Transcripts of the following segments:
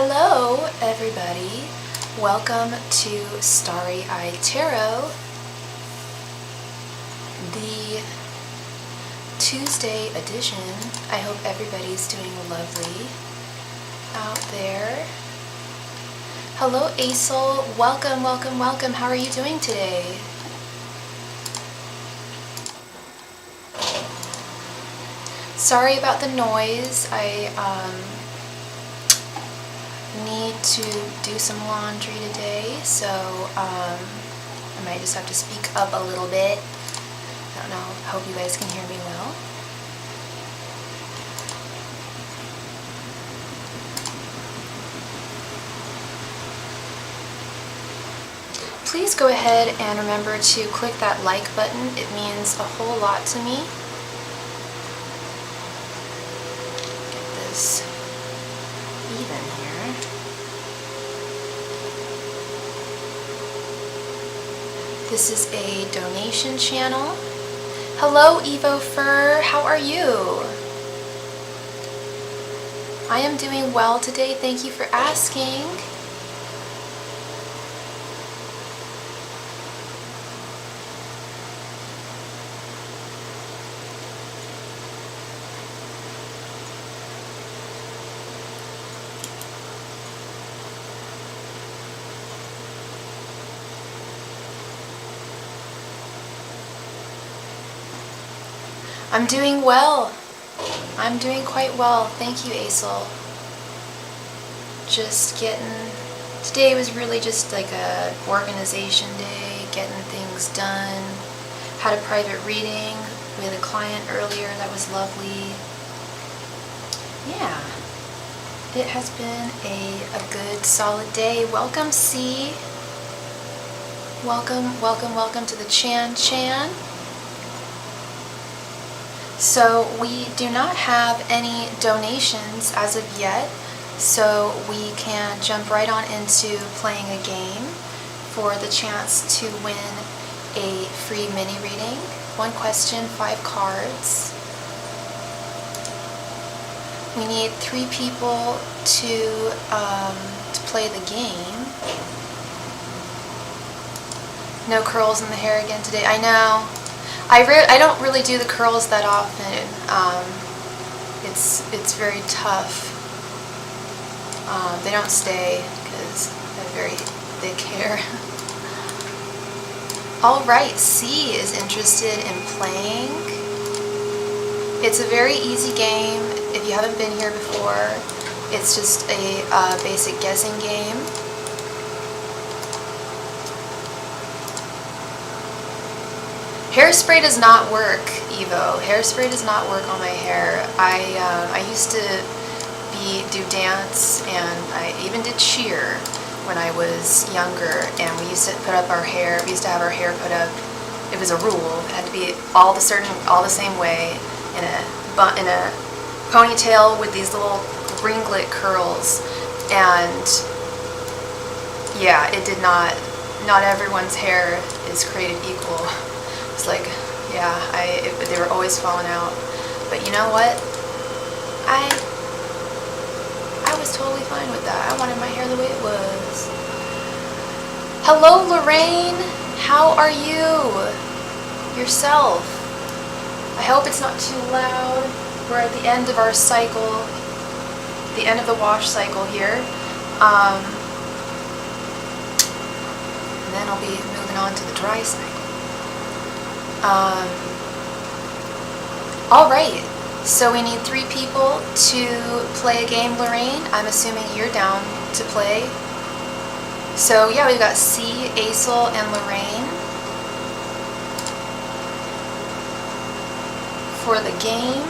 Hello, everybody. Welcome to Starry Tarot, the Tuesday edition. I hope everybody's doing lovely out there. Hello, Aisel. Welcome, welcome, welcome. How are you doing today? Sorry about the noise. I need to do some laundry today, so I might just have to speak up a little bit. I don't know. Hope you guys can hear me well. Please go ahead and remember to click that like button. It means a whole lot to me. Get this even here. This is a donation channel. Hello, Evo Fur. How are you? I am doing well today. Thank you for asking. I'm doing well. I'm doing quite well. Thank you, Aisel. Today was really just like a organization day, getting things done. Had a private reading with a client earlier. That was lovely. Yeah. It has been a good, solid day. Welcome, C. Welcome, welcome, welcome to the Chan. So we do not have any donations as of yet, so we can jump right on into playing a game for the chance to win a free mini reading. 1 question, 5 cards. We need 3 people to play the game. No curls in the hair again today. I know. I don't really do the curls that often. It's very tough. They don't stay because I have very thick hair. Alright, C is interested in playing. It's a very easy game if you haven't been here before. It's just a basic guessing game. Hairspray does not work, Evo. Hairspray does not work on my hair. I used to do dance, and I even did cheer when I was younger, and we used to put up our hair. We used to have our hair put up. It was a rule. It had to be all the same way, in a ponytail with these little ringlet curls. And yeah, it did not. Not everyone's hair is created equal. It's like, yeah, they were always falling out. But you know what? I was totally fine with that. I wanted my hair the way it was. Hello, Lorraine. How are you? Yourself. I hope it's not too loud. We're at the end of our cycle, the end of the wash cycle here. And then I'll be moving on to the dry cycle. Alright, so we need 3 people to play a game, Lorraine. I'm assuming you're down to play. So yeah, we've got C, Aisel, and Lorraine for the game.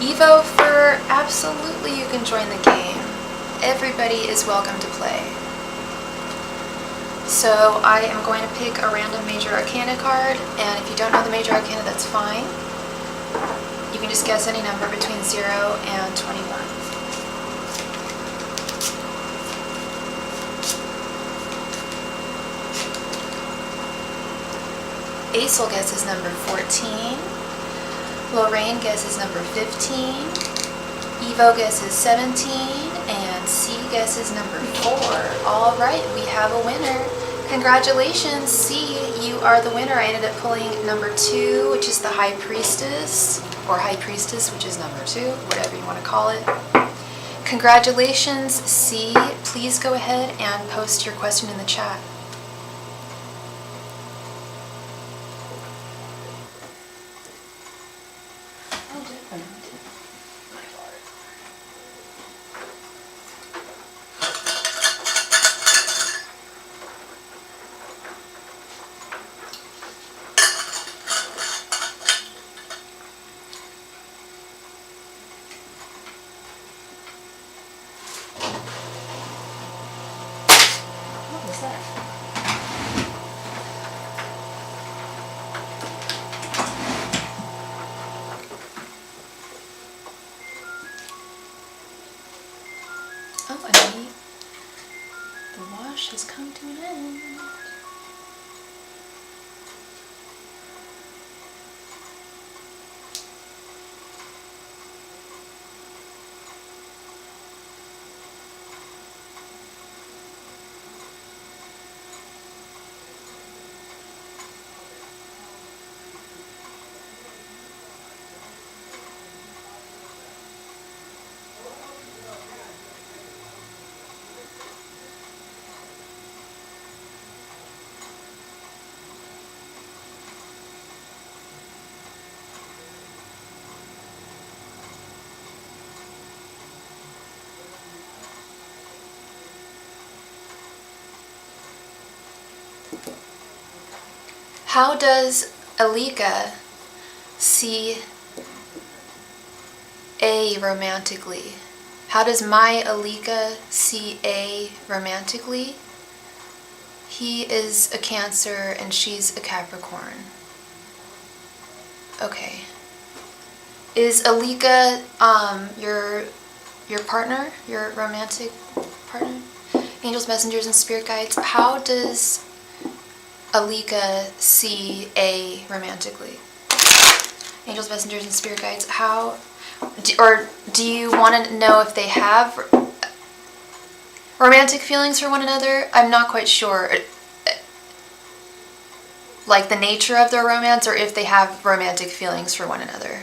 Evo Fur, absolutely you can join the game. Everybody is welcome to play. So I am going to pick a random major arcana card, and if you don't know the major arcana, that's fine. You can just guess any number between 0 and 21. Aisel guesses number 14. Lorraine guesses number 15. Evo guesses 17. And C guesses number 4. All right, we have a winner. Congratulations, C, you are the winner. I ended up pulling number 2, which is the High Priestess, or High Priestess, which is number 2, whatever you want to call it. Congratulations, C. Please go ahead and post your question in the chat. Oh, and the wash has come to an end. How does Alika see A romantically? How does my Alika see A romantically? He is a Cancer and she's a Capricorn. Okay. Is Alika your partner, your romantic partner? Angels, messengers, and spirit guides, how does Alika see A romantically? Angels, messengers, and spirit guides, do you want to know if they have romantic feelings for one another? I'm not quite sure. Like the nature of their romance, or if they have romantic feelings for one another.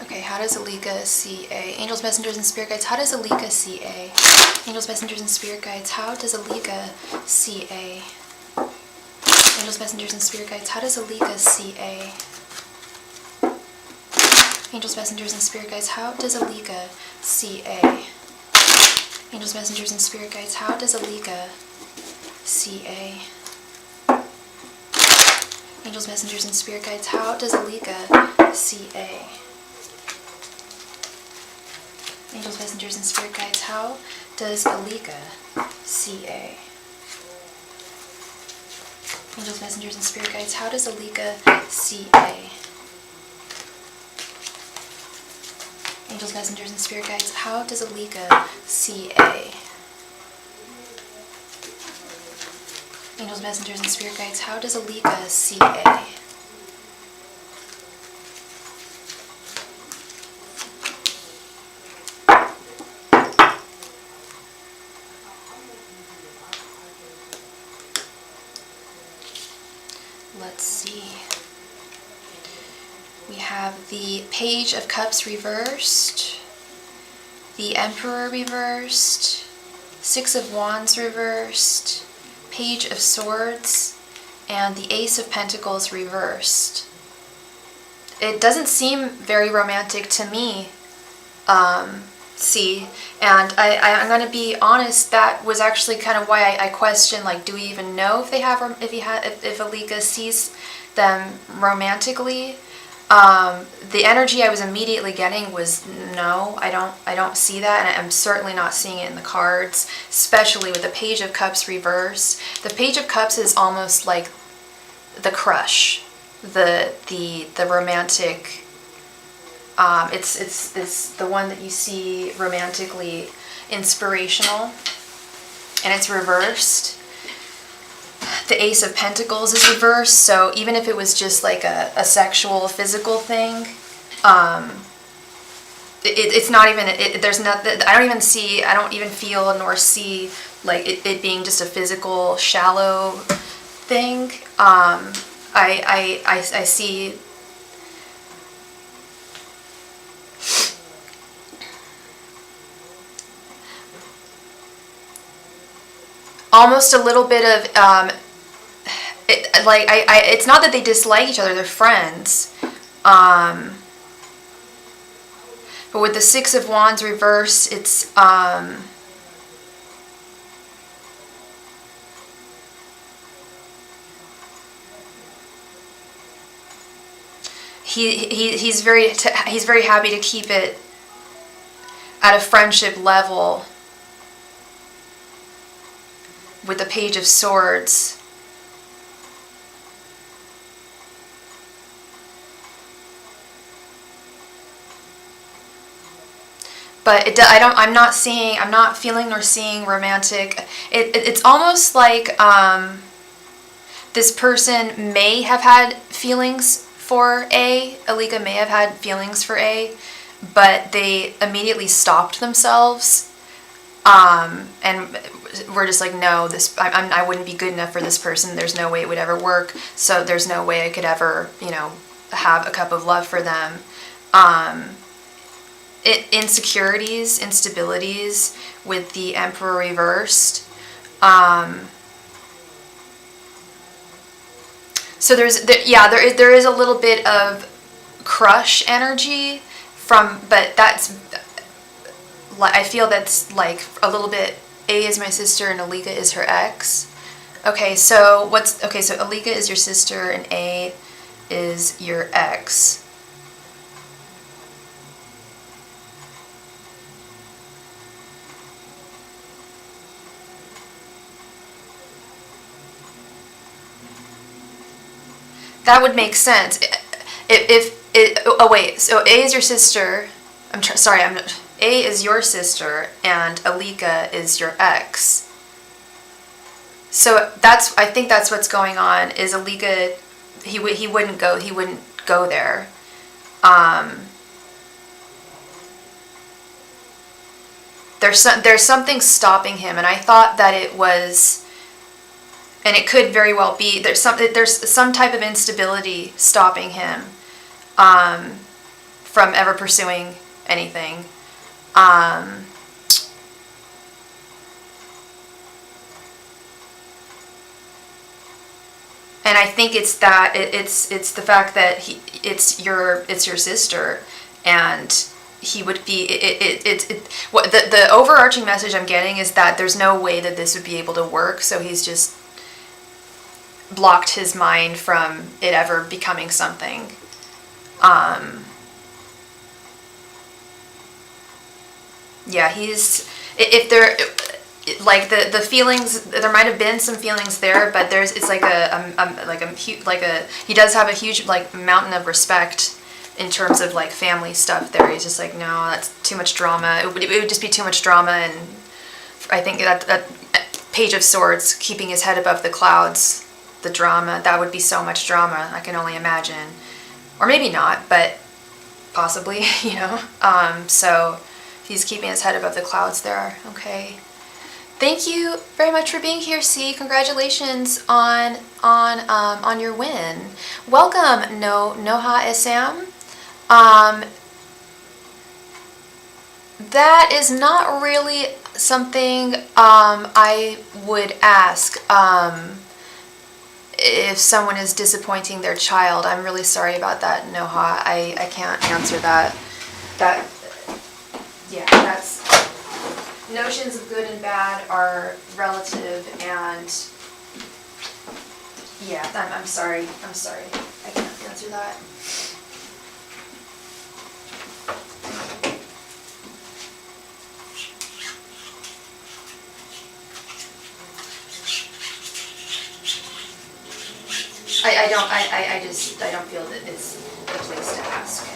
Okay, how does Alika see A? Angels, messengers, and spirit guides, how does Alika see A? Angels, messengers, and spirit guides, how does Alika see A? Angels, messengers, and spirit guides, how does Alika see A? Angels, messengers, and spirit guides, how does Alika see A? Angels, messengers, and spirit guides, how does Alika see A? Angels, messengers, and spirit guides, how does Alika see A? Angels, messengers, and spirit guides, how does Alika see A? Angels, messengers, and spirit guides, how does Alika see A? Angels, messengers, and spirit guides, how does Alika see A? Angels, messengers, and spirit guides, how does Alika see A? Let's see. We have the Page of Cups reversed, the Emperor reversed, Six of Wands reversed, Page of Swords, and the Ace of Pentacles reversed. It doesn't seem very romantic to me, C, And I'm going to be honest, that was actually kind of why I questioned, like, do we even know if they have, if Alika sees them romantically? The energy I was immediately getting was no, I don't see that, and I'm certainly not seeing it in the cards, especially with the Page of Cups reversed. The Page of Cups is almost like the crush, the romantic. It's the one that you see romantically inspirational, and it's reversed. The Ace of Pentacles is reversed, so even if it was just like a sexual, physical thing, it's not even, there's nothing, I don't even feel nor see like it being just a physical, shallow thing. I see almost a little bit of, it's not that they dislike each other, they're friends. But with the Six of Wands reversed, it's, he's very happy to keep it at a friendship level with the Page of Swords. But I'm not feeling nor seeing romantic. It's almost like this person may have had feelings for A. Alika may have had feelings for A, but they immediately stopped themselves. And we're just like, no, I wouldn't be good enough for this person. There's no way it would ever work. So there's no way I could ever, have a cup of love for them. Insecurities, instabilities with the Emperor reversed. So there is a little bit of crush energy but that's, I feel that's like a little bit, A is my sister and Alika is her ex. Okay, so so Alika is your sister and A is your ex. That would make sense. So A is your sister. A is your sister and Alika is your ex. So I think that's what's going on. Is Alika, he wouldn't go there. There's something stopping him, and I thought that it was. And it could very well be there's some type of instability stopping him from ever pursuing anything. And I think it's that it's the fact that it's your sister, and he would be what the overarching message I'm getting is that there's no way that this would be able to work. So he's just blocked his mind from it ever becoming something. Yeah, if there, like the feelings, there might have been some feelings there, but it's like he does have a huge like mountain of respect in terms of like family stuff there. He's just like, no, that's too much drama. It would just be too much drama, and I think that Page of Swords, keeping his head above the clouds, the drama, that would be so much drama, I can only imagine. Or maybe not, but possibly, so he's keeping his head above the clouds there. Okay. Thank you very much for being here, C. Congratulations on your win. Welcome, Noha Isam. That is not really something I would ask. If someone is disappointing their child, I'm really sorry about that, Noha. I can't answer that. Yeah, that's notions of good and bad are relative, and yeah, I'm sorry. I can't answer that. I don't feel that it's the place to ask.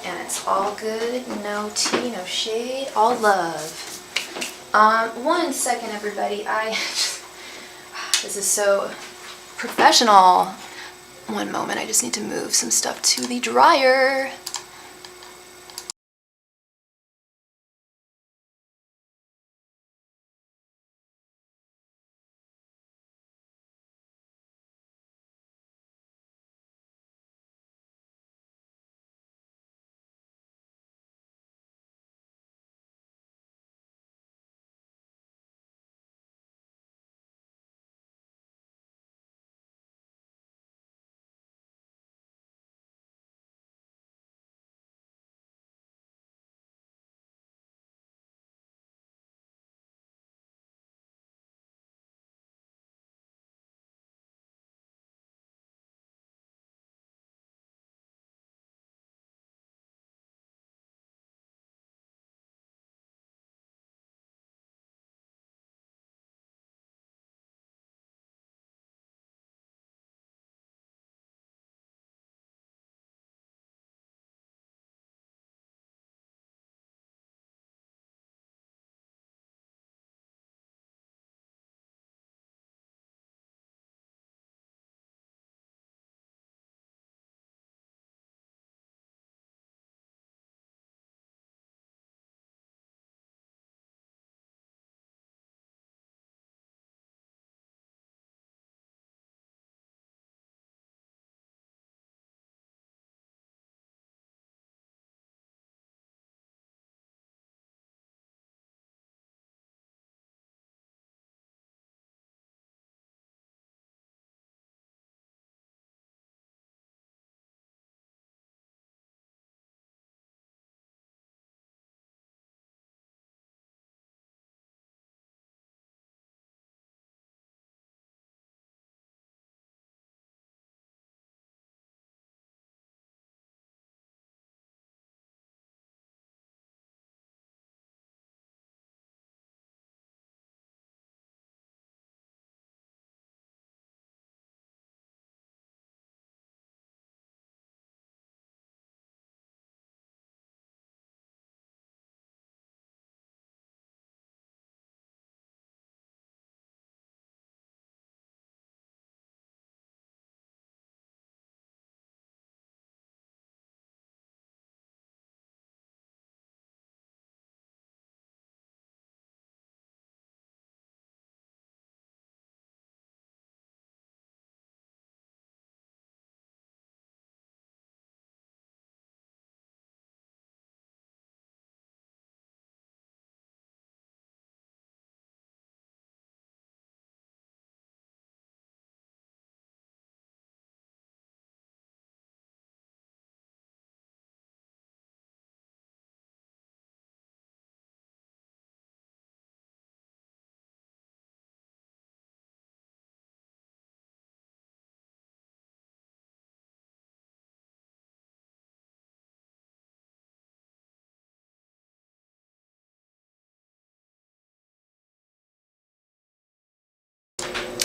And it's all good, no tea, no shade, all love. 1 second, everybody. This is so professional. 1 moment, I just need to move some stuff to the dryer.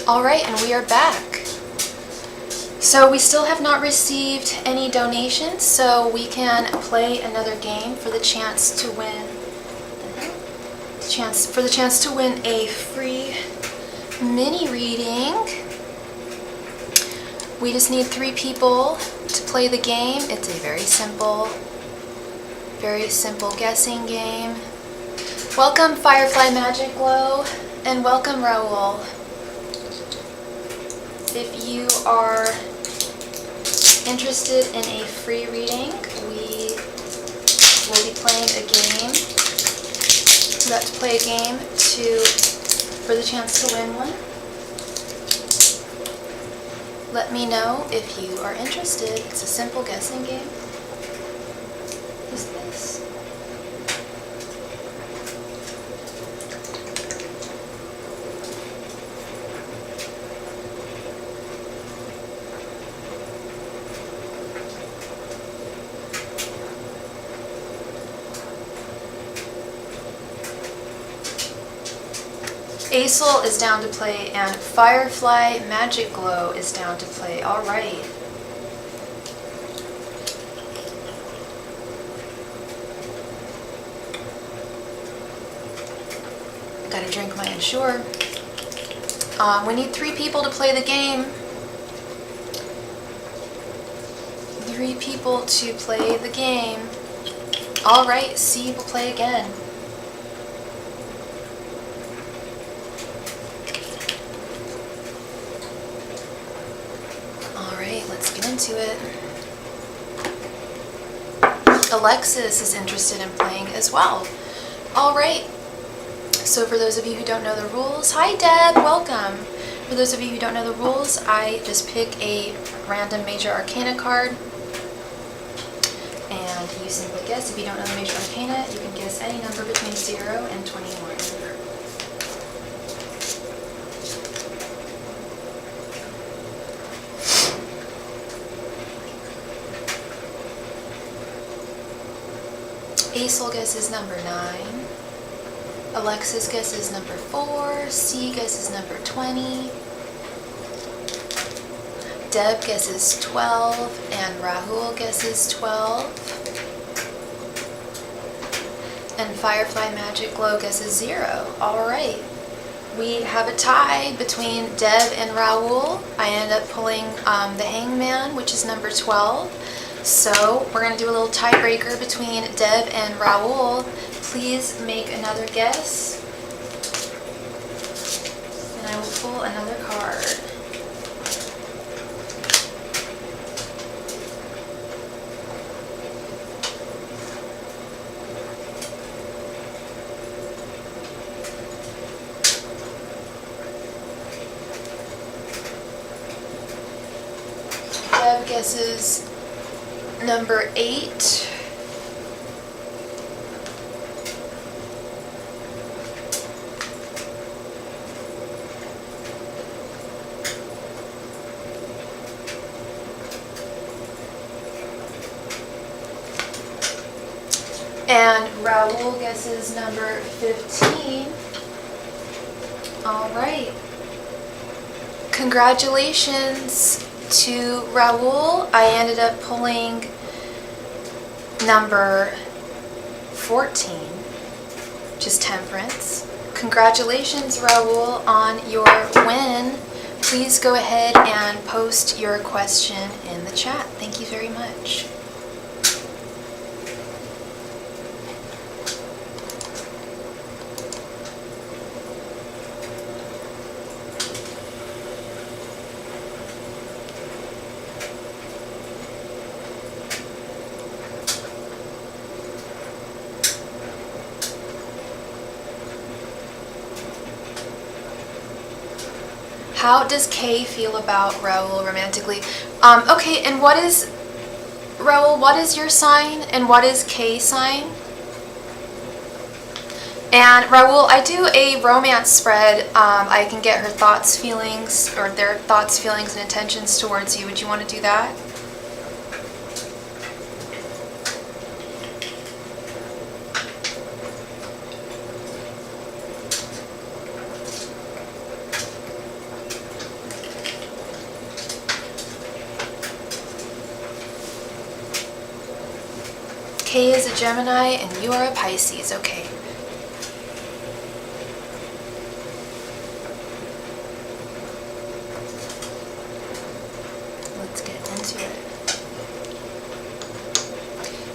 All right, and we are back. So we still have not received any donations, so we can play another game for the chance to win. For the chance to win a free mini reading. We just need 3 people to play the game. It's a very simple guessing game. Welcome Firefly Magic Glow, and welcome Raoul. If you are interested in a free reading, we will be playing a game. We're about to play a game for the chance to win one. Let me know if you are interested. It's a simple guessing game. Who's this? Aesol is down to play, and Firefly Magic Glow is down to play. All right. Gotta drink my Ensure. We need 3 people to play the game. 3 people to play the game. All right, C will play again. All right, let's get into it. Alexis is interested in playing as well. All right. So for those of you who don't know the rules, hi Deb, welcome. For those of you who don't know the rules, I just pick a random major arcana card, and you simply guess. If you don't know the major arcana, you can guess any number between 0 and 21. Aesol guesses number 9. Alexis guesses number 4, C guesses number 20, Deb guesses 12, and Rahul guesses 12, and Firefly Magic Glow guesses 0. Alright, we have a tie between Deb and Rahul. I ended up pulling the Hangman, which is number 12. So we're going to do a little tiebreaker between Deb and Rahul. Please make another guess, and I will pull another card. Deb guesses number 8. And Rahul guesses number 15. All right. Congratulations to Rahul. I ended up pulling number 14, which is Temperance. Congratulations, Rahul, on your win. Please go ahead and post your question in the chat. Thank you very much. How does Kay feel about Rahul romantically? Okay, and what is, Rahul, what is your sign and what is Kay's sign? And Rahul, I do a romance spread. I can get her thoughts, feelings, or their thoughts, feelings, and intentions towards you. Would you want to do that? Kay is a Gemini and you are a Pisces. Okay. Let's get into it.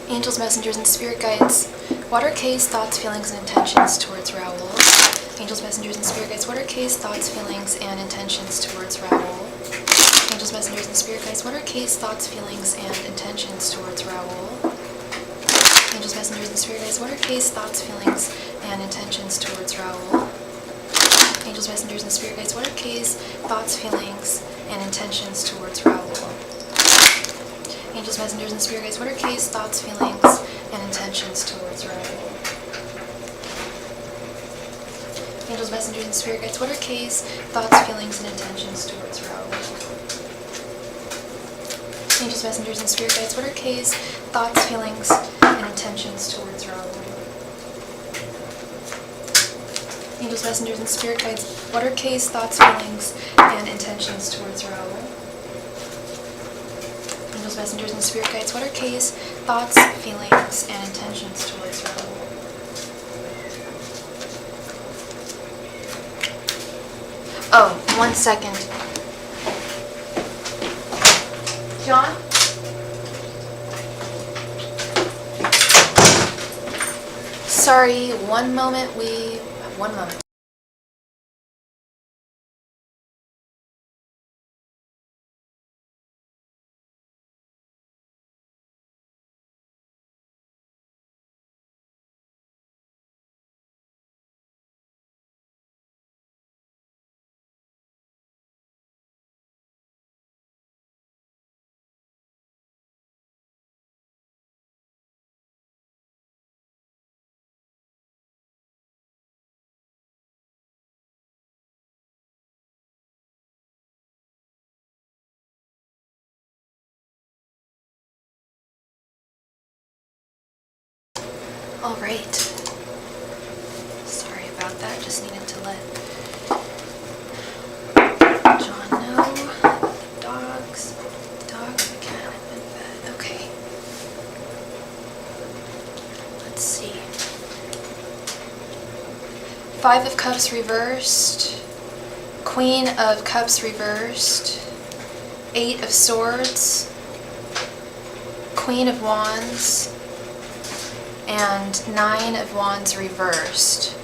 Angels, messengers, and spirit guides. What are Kay's thoughts, feelings, and intentions towards Rahul? Angels, messengers, and spirit guides. What are Kay's thoughts, feelings, and intentions towards Rahul? Angels, messengers, and spirit guides. What are Kay's thoughts, feelings, and intentions towards Rahul? Angels, messengers, and spirit guides, what are Kay's thoughts, feelings, and intentions towards Rahul? Angels, messengers, and spirit guides, what are Kay's thoughts, feelings, and intentions towards Rahul? Angels, messengers, and spirit guides, what are Kay's thoughts, feelings, and intentions towards Rahul? Angels, messengers, and spirit guides, what are Kay's thoughts, feelings, and intentions towards Rahul? Angels, messengers, and spirit guides, what are Kay's thoughts, feelings, and intentions towards Rahul? Angels, messengers, and spirit guides, what are Kay's thoughts, feelings, and intentions towards Raoul? Angels, messengers, and spirit guides, what are Kay's thoughts, feelings, and intentions towards Raoul? Oh, 1 second. John? Sorry, one moment. All right. Sorry about that. Just needed to let John know. The dogs, the cat have been fed. Okay. Let's see. 5 of Cups reversed. Queen of Cups reversed. 8 of Swords. Queen of Wands. And 9 of Wands reversed.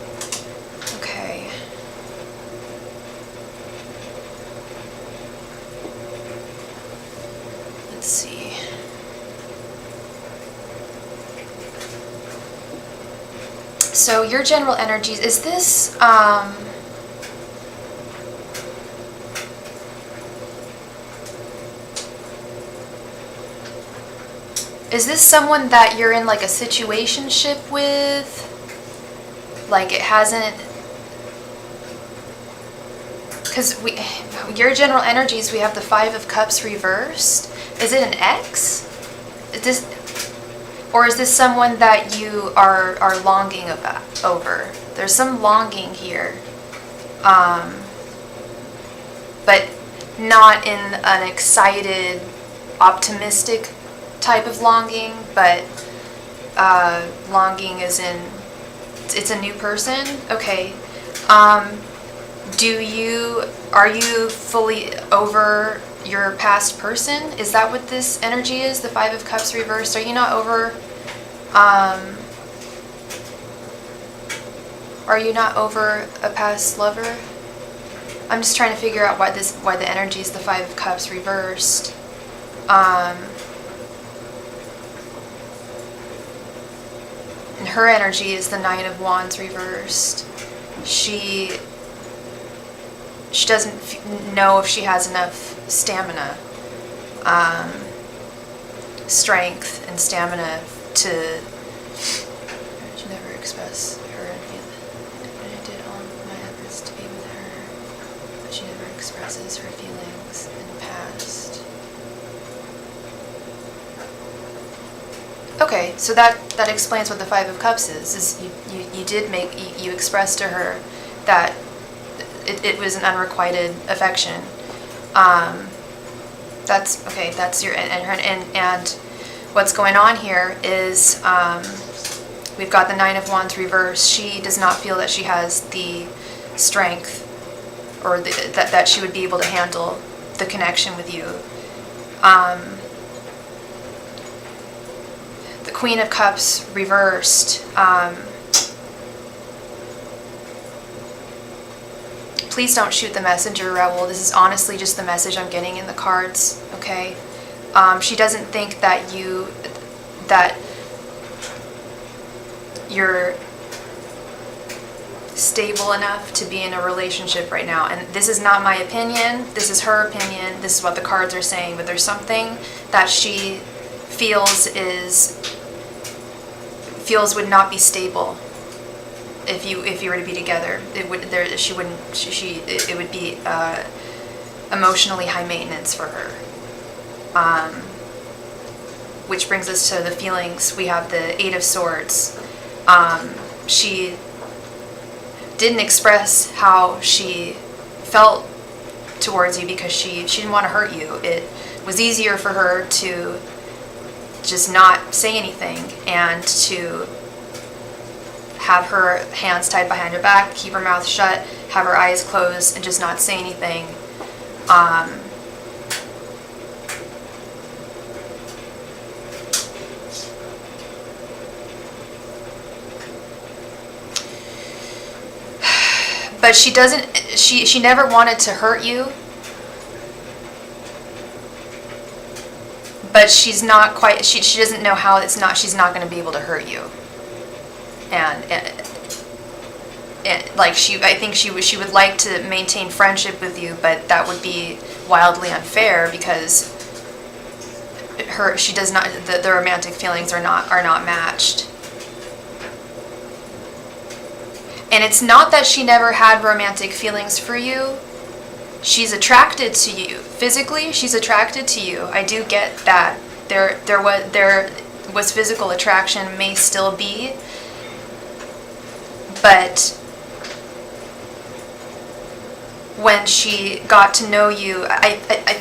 Okay. Let's see. So your general energies, is this, is this someone that you're in like a situationship with? Like it hasn't, because your general energies, we have the 5 of Cups reversed. Is it an ex? Is this, or is this someone that you are longing over? There's some longing here, but not in an excited, optimistic type of longing, but longing is in, it's a new person. Okay. Are you fully over your past person? Is that what this energy is? The 5 of Cups reversed. Are you not over, are you not over a past lover? I'm just trying to figure out why the energy is the 5 of Cups reversed. And her energy is the 9 of Wands reversed. She doesn't know if she has enough stamina, strength and stamina to never express her feelings. I did all my efforts to be with her, but she never expresses her feelings in the past. Okay, so that explains what the 5 of Cups is you expressed to her that it was an unrequited affection. That's okay, that's your, and what's going on here is, we've got the 9 of Wands reversed. She does not feel that she has the strength, or that she would be able to handle the connection with you. The Queen of Cups reversed. Please don't shoot the messenger, Raoul. This is honestly just the message I'm getting in the cards, okay? She doesn't think that you're stable enough to be in a relationship right now. And this is not my opinion. This is her opinion. This is what the cards are saying. But there's something that she feels would not be stable if you were to be together. It would be emotionally high maintenance for her. Which brings us to the feelings. We have the 8 of Swords. didn't express how she felt towards you because she didn't want to hurt you. It was easier for her to just not say anything and to have her hands tied behind her back, keep her mouth shut, have her eyes closed, and just not say anything. But she never wanted to hurt you. But she's not quite, she doesn't know how she's not going to be able to hurt you. And like I think she would like to maintain friendship with you, but that would be wildly unfair because she does not, the romantic feelings are not matched. And it's not that she never had romantic feelings for you. She's attracted to you. Physically, she's attracted to you. I do get that. There was physical attraction, may still be. But when she got to know you, I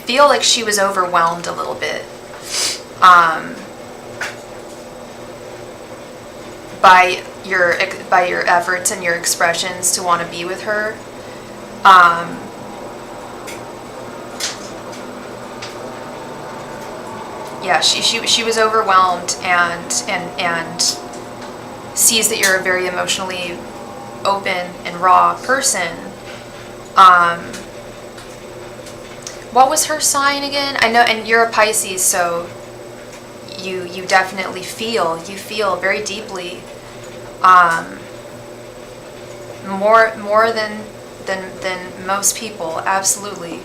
feel like she was overwhelmed a little bit. By your efforts and your expressions to want to be with her. Yeah, she was overwhelmed and sees that you're a very emotionally open and raw person. What was her sign again? I know, and you're a Pisces, so you definitely feel very deeply, more than most people, absolutely.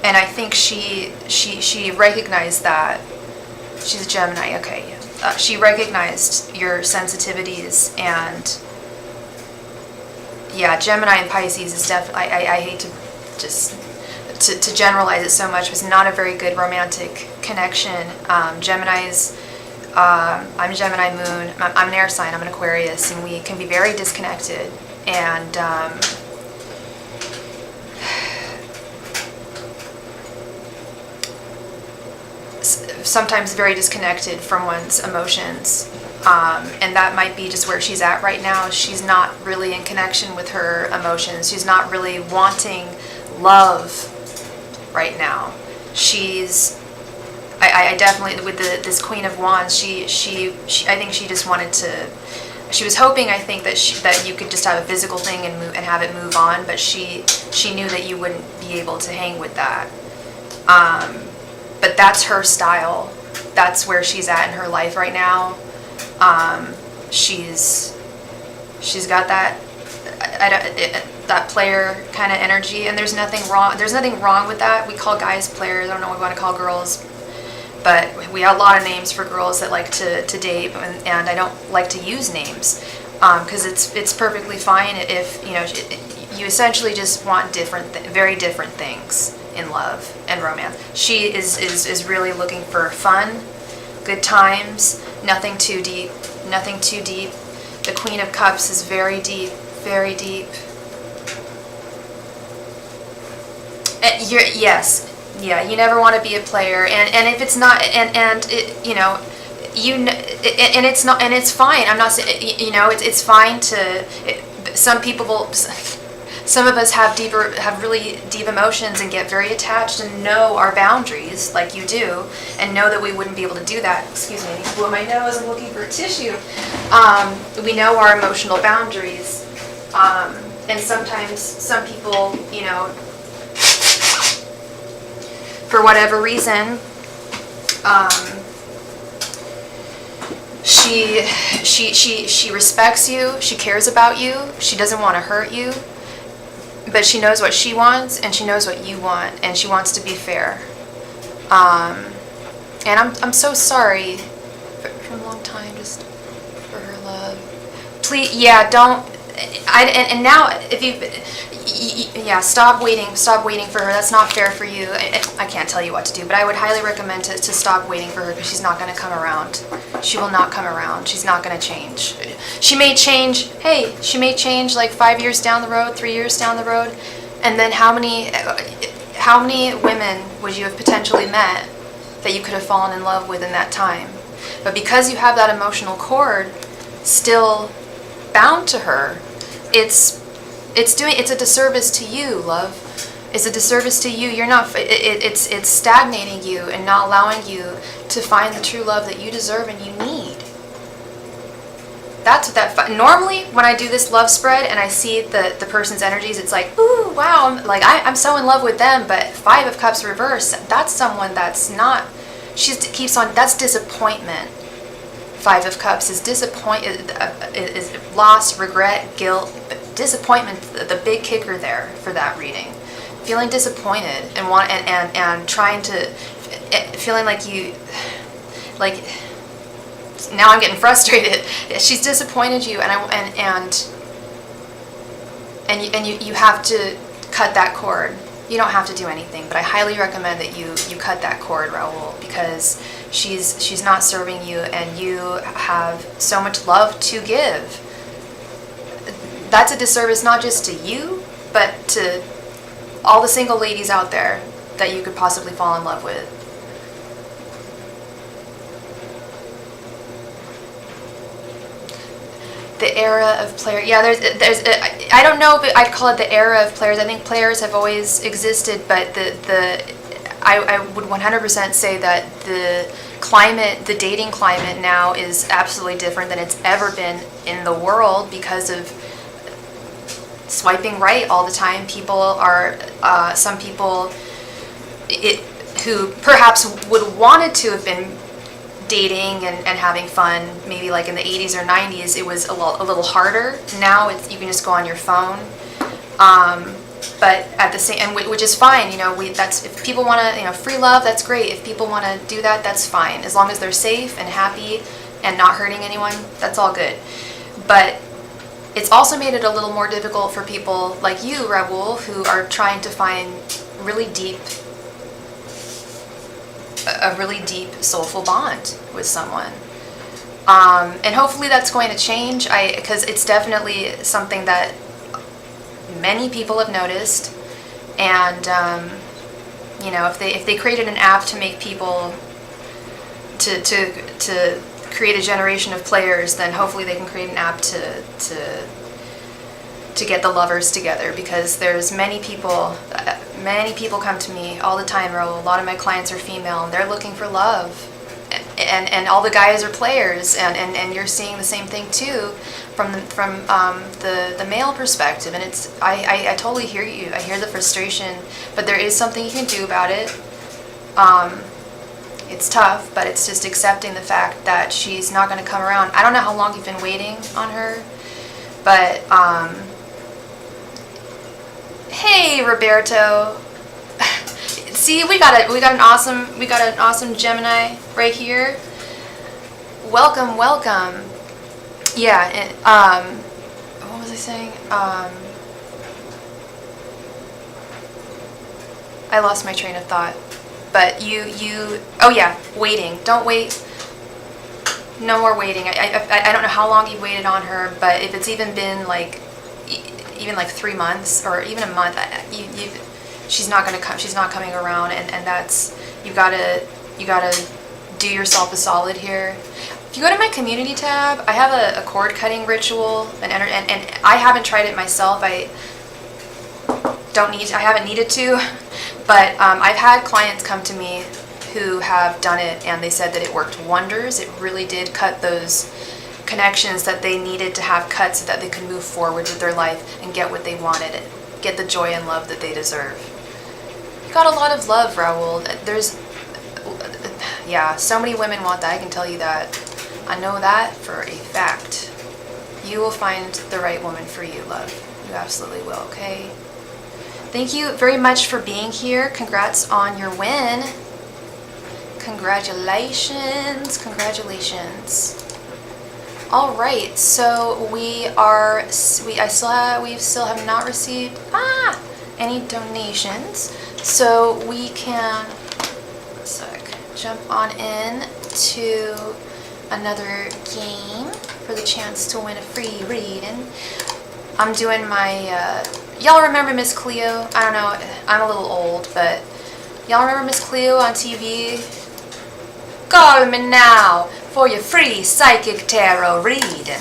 And I think she recognized that. She's a Gemini, okay. She recognized your sensitivities, and yeah, Gemini and Pisces is definitely, I hate to just to generalize it so much, but it's not a very good romantic connection. Gemini's, I'm Gemini moon, I'm an air sign, I'm an Aquarius, and we can be very disconnected, and sometimes very disconnected from one's emotions. And that might be just where she's at right now. She's not really in connection with her emotions. She's not really wanting love right now. I definitely, with this Queen of Wands, I think she just wanted to, she was hoping, I think, that you could just have a physical thing and have it move on, but she knew that you wouldn't be able to hang with that. But that's her style. That's where she's at in her life right now. She's got that that player kind of energy, and there's nothing wrong with that. We call guys players. I don't know what we want to call girls, but we have a lot of names for girls that like to date, and I don't like to use names because it's perfectly fine if you essentially just want very different things in love and romance. She is really looking for fun, good times, nothing too deep. The Queen of Cups is very deep, very deep. You never want to be a player, and if it's not, and it's fine. I'm not saying, it's fine to. Some people will. Some of us have really deep emotions and get very attached and know our boundaries, like you do, and know that we wouldn't be able to do that. Excuse me, I need to blow my nose. I'm looking for a tissue. We know our emotional boundaries, and sometimes some people, for whatever reason, she respects you. She cares about you. She doesn't want to hurt you. But she knows what she wants, and she knows what you want, and she wants to be fair. And I'm so sorry for a long time, just for her love. Please, yeah, don't. and now if yeah, stop waiting for her. That's not fair for you. I can't tell you what to do, but I would highly recommend to stop waiting for her, because she's not going to come around. She will not come around. She's not going to change. She may change, hey, she may change like 5 years down the road, 3 years down the road, and then how many women would you have potentially met that you could have fallen in love with in that time? But because you have that emotional cord still bound to her, it's a disservice to you, love. It's a disservice to you. You're not. It's stagnating you and not allowing you to find the true love that you deserve and you need. That's what that. Normally, when I do this love spread and I see the person's energies, it's like, ooh, wow, I'm so in love with them. But 5 of Cups reverse, that's someone that's not. She keeps on. That's disappointment. 5 of Cups is is loss, regret, guilt, disappointment. The big kicker there for that reading, feeling disappointed and trying to, feeling like you, like, now I'm getting frustrated. She's disappointed you, and you have to cut that cord. You don't have to do anything, but I highly recommend that you cut that cord, Raul, because she's not serving you, and you have so much love to give. That's a disservice not just to you, but to all the single ladies out there that you could possibly fall in love with. The era of player, yeah, there's I don't know if I'd call it the era of players. I think players have always existed, but I would 100% say that the dating climate now is absolutely different than it's ever been in the world because of swiping right all the time. People are some people who perhaps would wanted to have been dating and having fun, maybe like in the 80s or 90s, it was a little harder. Now you can just go on your phone, but at the same, and which is fine. That's, if people want to, free love, that's great. If people want to do that, that's fine, as long as they're safe and happy and not hurting anyone. That's all good. But it's also made it a little more difficult for people like you, Raul, who are trying to find a really deep soulful bond with someone, and hopefully that's going to change, because it's definitely something that many people have noticed. And if they created an app to make people to create a generation of players, then hopefully they can create an app to get the lovers together, because there's many people come to me all the time. A lot of my clients are female, and they're looking for love, and all the guys are players, and you're seeing the same thing too from the male perspective. And I totally hear you. I hear the frustration, but there is something you can do about it. It's tough, but it's just accepting the fact that she's not going to come around. I don't know how long you've been waiting on her, but hey, Roberto. See, we got an awesome Gemini right here. Welcome. Yeah, and, what was I saying? I lost my train of thought. But oh yeah, waiting. Don't wait. No more waiting. I don't know how long you've waited on her, but if it's even been like 3 months or even a month, she's not gonna come. She's not coming around, and that's, you gotta do yourself a solid here. If you go to my community tab, I have a cord cutting ritual, and I haven't tried it myself. I haven't needed to, but I've had clients come to me who have done it, and they said that it worked wonders. It really did cut those connections that they needed to have cut so that they could move forward with their life and get what they wanted, get the joy and love that they deserve. You got a lot of love, Raul. Yeah, so many women want that, I can tell you that. I know that for a fact. You will find the right woman for you, love. You absolutely will, okay? Thank you very much for being here. Congrats on your win. Congratulations. All right, so we still have not received any donations, so we can jump on in to another game for the chance to win a free reading. I'm doing my y'all remember Miss Cleo? I don't know, I'm a little old, but y'all remember Miss Cleo on TV? Call me now for your free psychic tarot reading.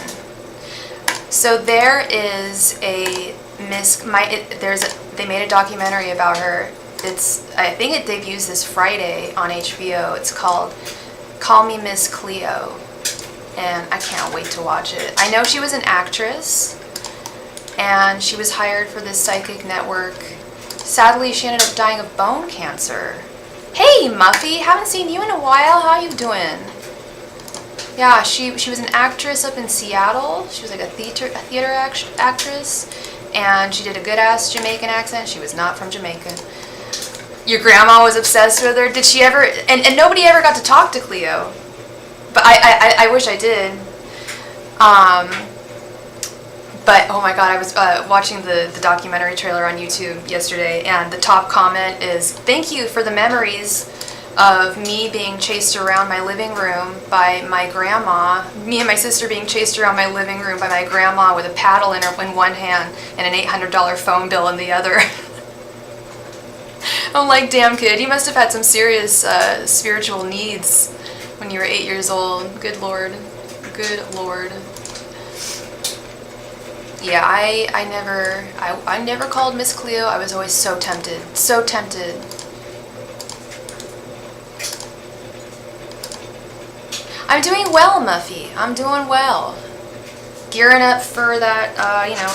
So there is a they made a documentary about her. I think it debuts this Friday on HBO. It's called Call Me Miss Cleo, and I can't wait to watch it. I know she was an actress, and she was hired for this psychic network. Sadly, she ended up dying of bone cancer. Hey, Muffy, haven't seen you in a while. How you doing? Yeah, she was an actress up in Seattle. She was like a theater actress, and she did a good-ass Jamaican accent. She was not from Jamaica. Your grandma was obsessed with her. Did she ever... And nobody ever got to talk to Cleo. But I wish I did. But, oh my god, I was watching the documentary trailer on YouTube yesterday, and the top comment is, "Thank you for the memories of me being chased around my living room by my grandma, me and my sister being chased around my living room by my grandma with a paddle in one hand and an $800 phone bill in the other." I'm like, damn kid, you must have had some serious spiritual needs when you were 8 years old. Good lord. Good lord. Yeah, I never called Miss Cleo. I was always so tempted. So tempted. I'm doing well, Muffy. I'm doing well. Gearing up for that,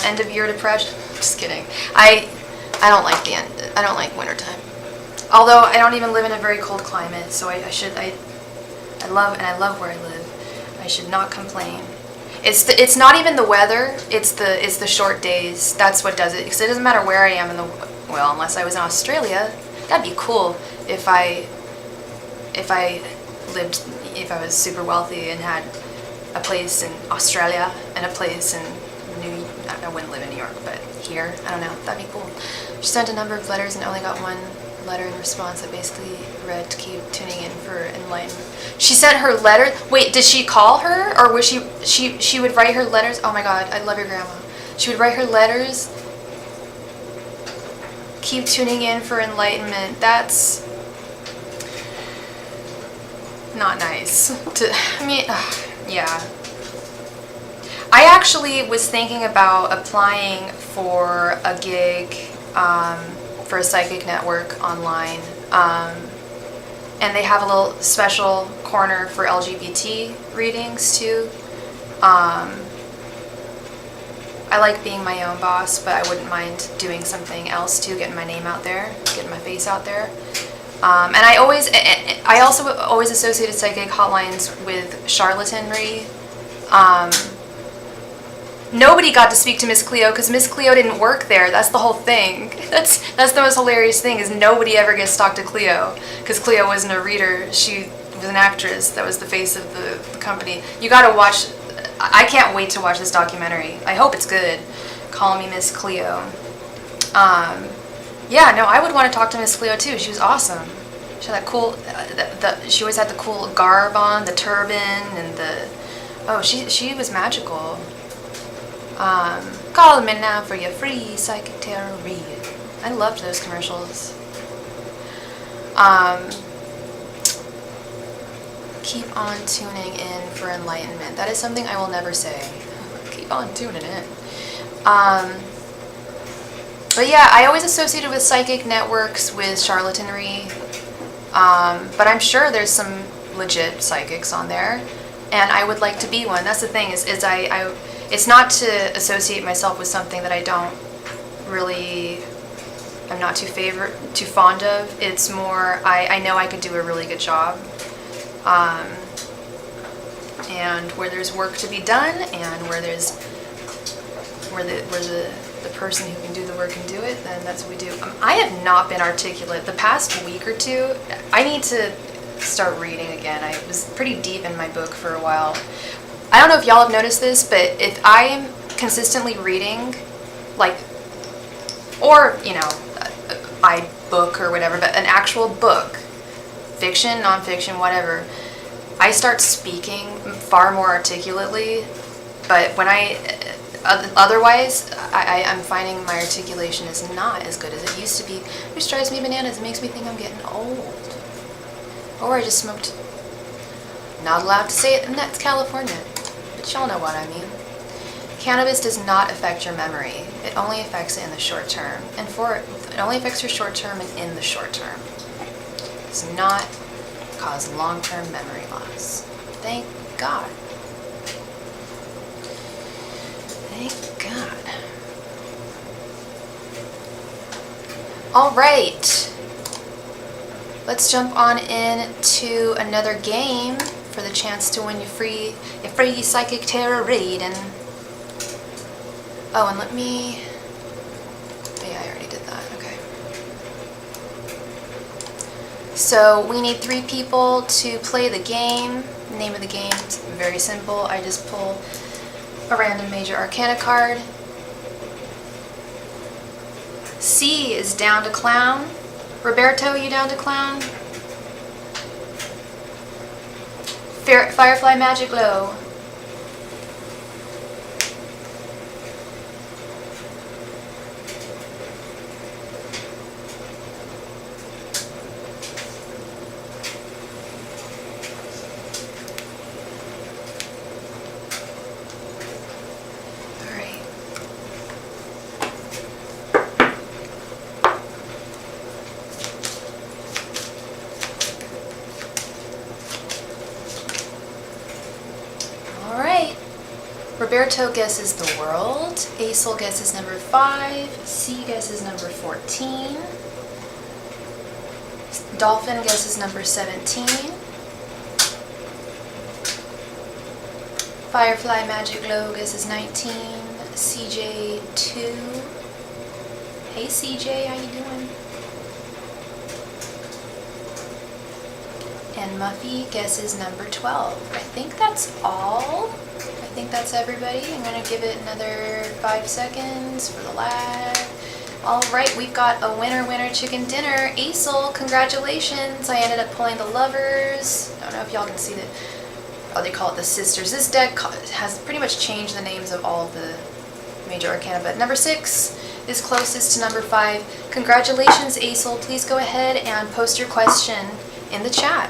end of year depression. Just kidding. I don't like I don't like wintertime. Although I don't even live in a very cold climate, so I love where I live. I should not complain. It's not even the weather. It's the short days. That's what does it. Because it doesn't matter where I am unless I was in Australia. That'd be cool if I was super wealthy and had a place in Australia and a place in I wouldn't live in New York, but here, I don't know, that'd be cool. She sent a number of letters and only got one letter in response. I basically read to keep tuning in for enlightenment. She sent her letter. Wait, did she call her, or was she would write her letters? Oh my god, I love your grandma. She would write her letters. Keep tuning in for enlightenment. That's not nice. Yeah. I actually was thinking about applying for a gig for a psychic network online, and they have a little special corner for LGBT readings too. I like being my own boss, but I wouldn't mind doing something else too, getting my name out there, getting my face out there. And I also always associated psychic hotlines with charlatanry. Nobody got to speak to Miss Cleo because Miss Cleo didn't work there. That's the whole thing. That's the most hilarious thing, is nobody ever gets to talk to Cleo because Cleo wasn't a reader. She was an actress that was the face of the company. You gotta watch. I can't wait to watch this documentary. I hope it's good. Call Me Miss Cleo. Yeah, no, I would want to talk to Miss Cleo too. She was awesome. She had that cool. She always had the cool garb on, the turban, and the. Oh, she was magical. Call me now for your free psychic tarot read. I loved those commercials. Keep on tuning in for enlightenment. That is something I will never say. Keep on tuning in. But yeah, I always associated with psychic networks with charlatanry. But I'm sure there's some legit psychics on there, and I would like to be one. That's the thing, is it's not to associate myself with something that I don't really, I'm not too fond of. It's more, I know I could do a really good job. And where there's work to be done, and where the person who can do the work can do it, then that's what we do. I have not been articulate the past week or two. I need to start reading again. I was pretty deep in my book for a while. I don't know if y'all have noticed this, but if I am consistently reading, like, or, you know, I book or whatever, but an actual book, fiction, nonfiction, whatever, I start speaking far more articulately. But when otherwise, I'm finding my articulation is not as good as it used to be, which drives me bananas. It makes me think I'm getting old. Or I just smoked. Not allowed to say it, and that's California. But y'all know what I mean. Cannabis does not affect your memory. It only affects it in the short term. And it only affects your short term and in the short term. It does not cause long-term memory loss. Thank God. Thank God. All right. Let's jump on into another game for the chance to win your free psychic tarot reading. Oh, and let me... Yeah, I already did that. Okay. So we need 3 people to play the game. The name of the game is very simple. I just pull a random major arcana card. C is down to clown. Roberto, you down to clown? Firefly Magic Glow. Roberto guesses the world. Aesol guesses number 5. C guesses number 14. Dolphin guesses number 17. Firefly Magic Glow guesses 19. CJ 2. Hey CJ, how you doing? And Muffy guesses number 12. I think that's all. I think that's everybody. I'm going to give it another 5 seconds for the lag. Alright, we've got a winner chicken dinner. Aesol, congratulations. I ended up pulling the lovers. I don't know if y'all can see that. Oh, they call it the sisters. This deck has pretty much changed the names of all of the major arcana, but number 6 is closest to number 5. Congratulations, Aesol. Please go ahead and post your question in the chat.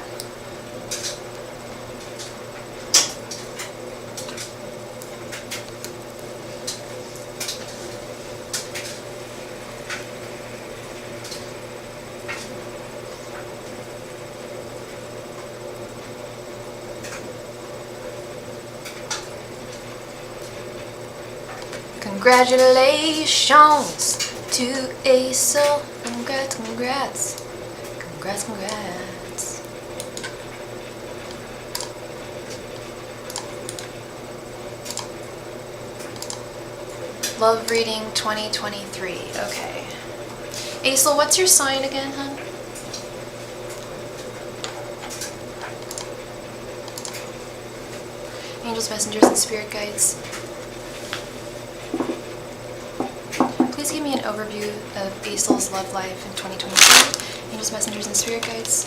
Congratulations to Aesol. Congrats, congrats. Congrats, congrats. Love reading 2023. Okay. Aesol, what's your sign again, hun? Angels, messengers, and spirit guides. Please give me an overview of Aesol's love life in 2023. Angels, messengers, and spirit guides.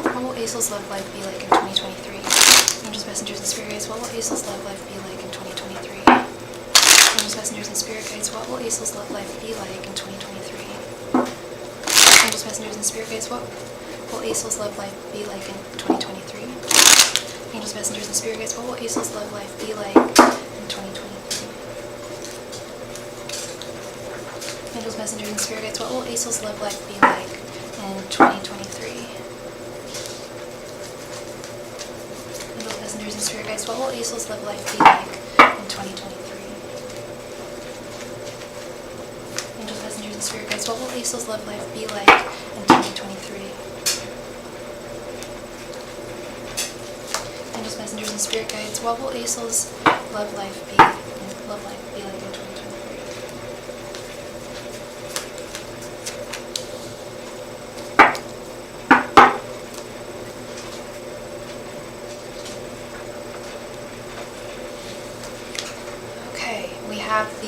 What will Aesol's love life be like in 2023? Angels, messengers, and spirit guides. What will Aesol's love life be like in 2023? Angels, messengers, and spirit guides. What will Aesol's love life be like in 2023? Angels, messengers, and spirit guides. What will Aesol's love life be like in 2023? Angels, messengers, and spirit guides. What will Aesol's love life be like in 2023? Angels, messengers, and spirit guides, what will Aesol's love life be like in 2023? Angels, messengers, and spirit guides, what will Aesol's love life be like in 2023? Angels, messengers, and spirit guides, what will Aesol's love life be like in 2023? Angels, messengers, and spirit guides, what will Aesol's love life be like in 2023?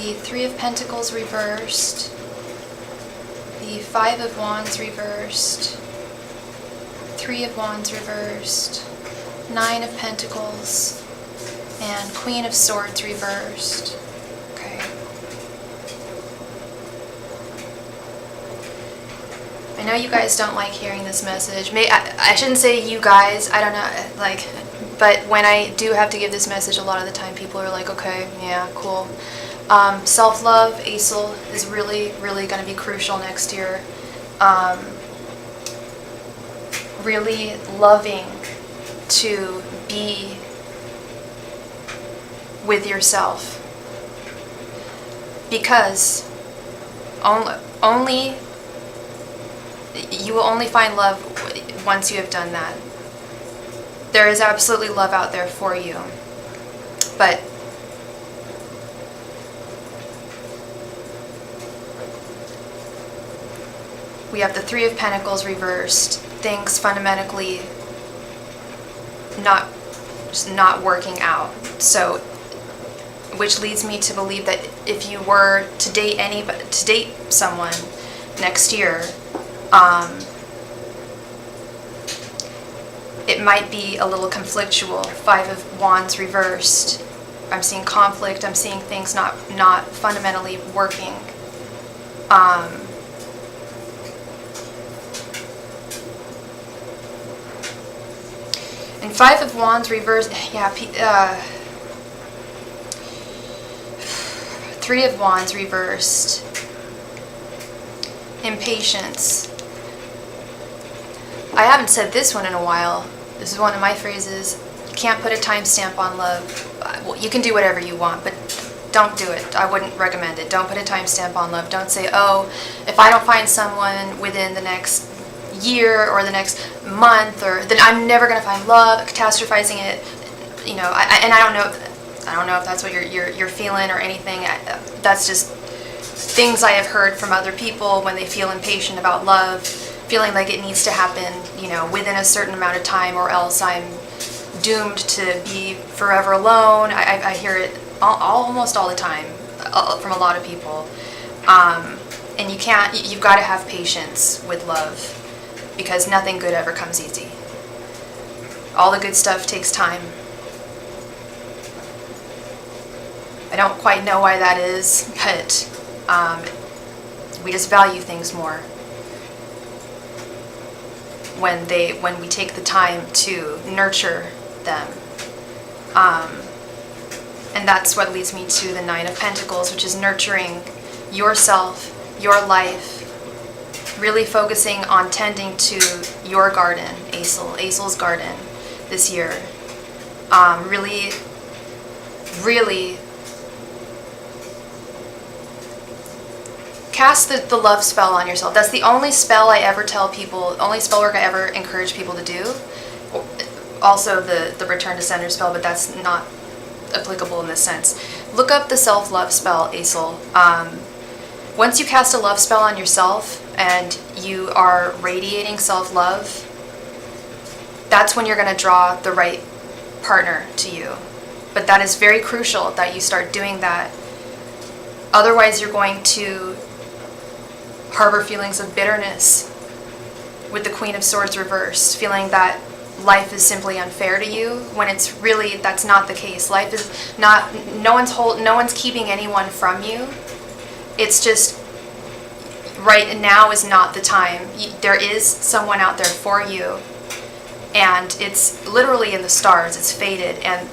the Three of Pentacles reversed, the Five of Wands reversed, Three of Wands reversed, Nine of Pentacles, and Queen of Swords reversed. Okay. I know you guys don't like hearing this message. I shouldn't say you guys, I don't know, like, but when I do have to give this message, a lot of the time people are like, okay, yeah, cool. Self-love, Aesel, is really, really going to be crucial next year. Really loving to be with yourself, because only you will only find love once you have done that. There is absolutely love out there for you, but we have the Three of Pentacles reversed. Things fundamentally not working out. So, which leads me to believe that if you were to date someone next year, it might be a little conflictual. Five of Wands reversed. I'm seeing conflict. I'm seeing things not fundamentally working. And Five of Wands reversed. Yeah. Three of Wands reversed. Impatience. I haven't said this one in a while. This is one of my phrases. You can't put a timestamp on love. Well, you can do whatever you want, but don't do it. I wouldn't recommend it. Don't put a timestamp on love. Don't say, oh, if I don't find someone within the next year or the next month, or then I'm never going to find love, catastrophizing it. You know, and I don't know if that's what you're feeling or anything. That's just things I have heard from other people when they feel impatient about love, feeling like it needs to happen, you know, within a certain amount of time, or else I'm doomed to be forever alone. I hear it almost all the time from a lot of people. And you've got to have patience with love, because nothing good ever comes easy. All the good stuff takes time. I don't quite know why that is, but we just value things more when we take the time to nurture them. And that's what leads me to the Nine of Pentacles, which is nurturing yourself, your life, really focusing on tending to your garden, Aesel's garden this year. Really, really cast the love spell on yourself. That's the only spell I ever tell people, only spell work I ever encourage people to do. Also the return to sender spell, but that's not applicable in this sense. Look up the self-love spell, Aesel. Once you cast a love spell on yourself and you are radiating self-love, that's when you're going to draw the right partner to you. But that is very crucial that you start doing that. Otherwise, you're going to harbor feelings of bitterness with the Queen of Swords reversed, feeling that life is simply unfair to you, when it's really, that's not the case. Life is not, no one's keeping anyone from you. It's just right now is not the time. There is someone out there for you, and it's literally in the stars. It's fated, and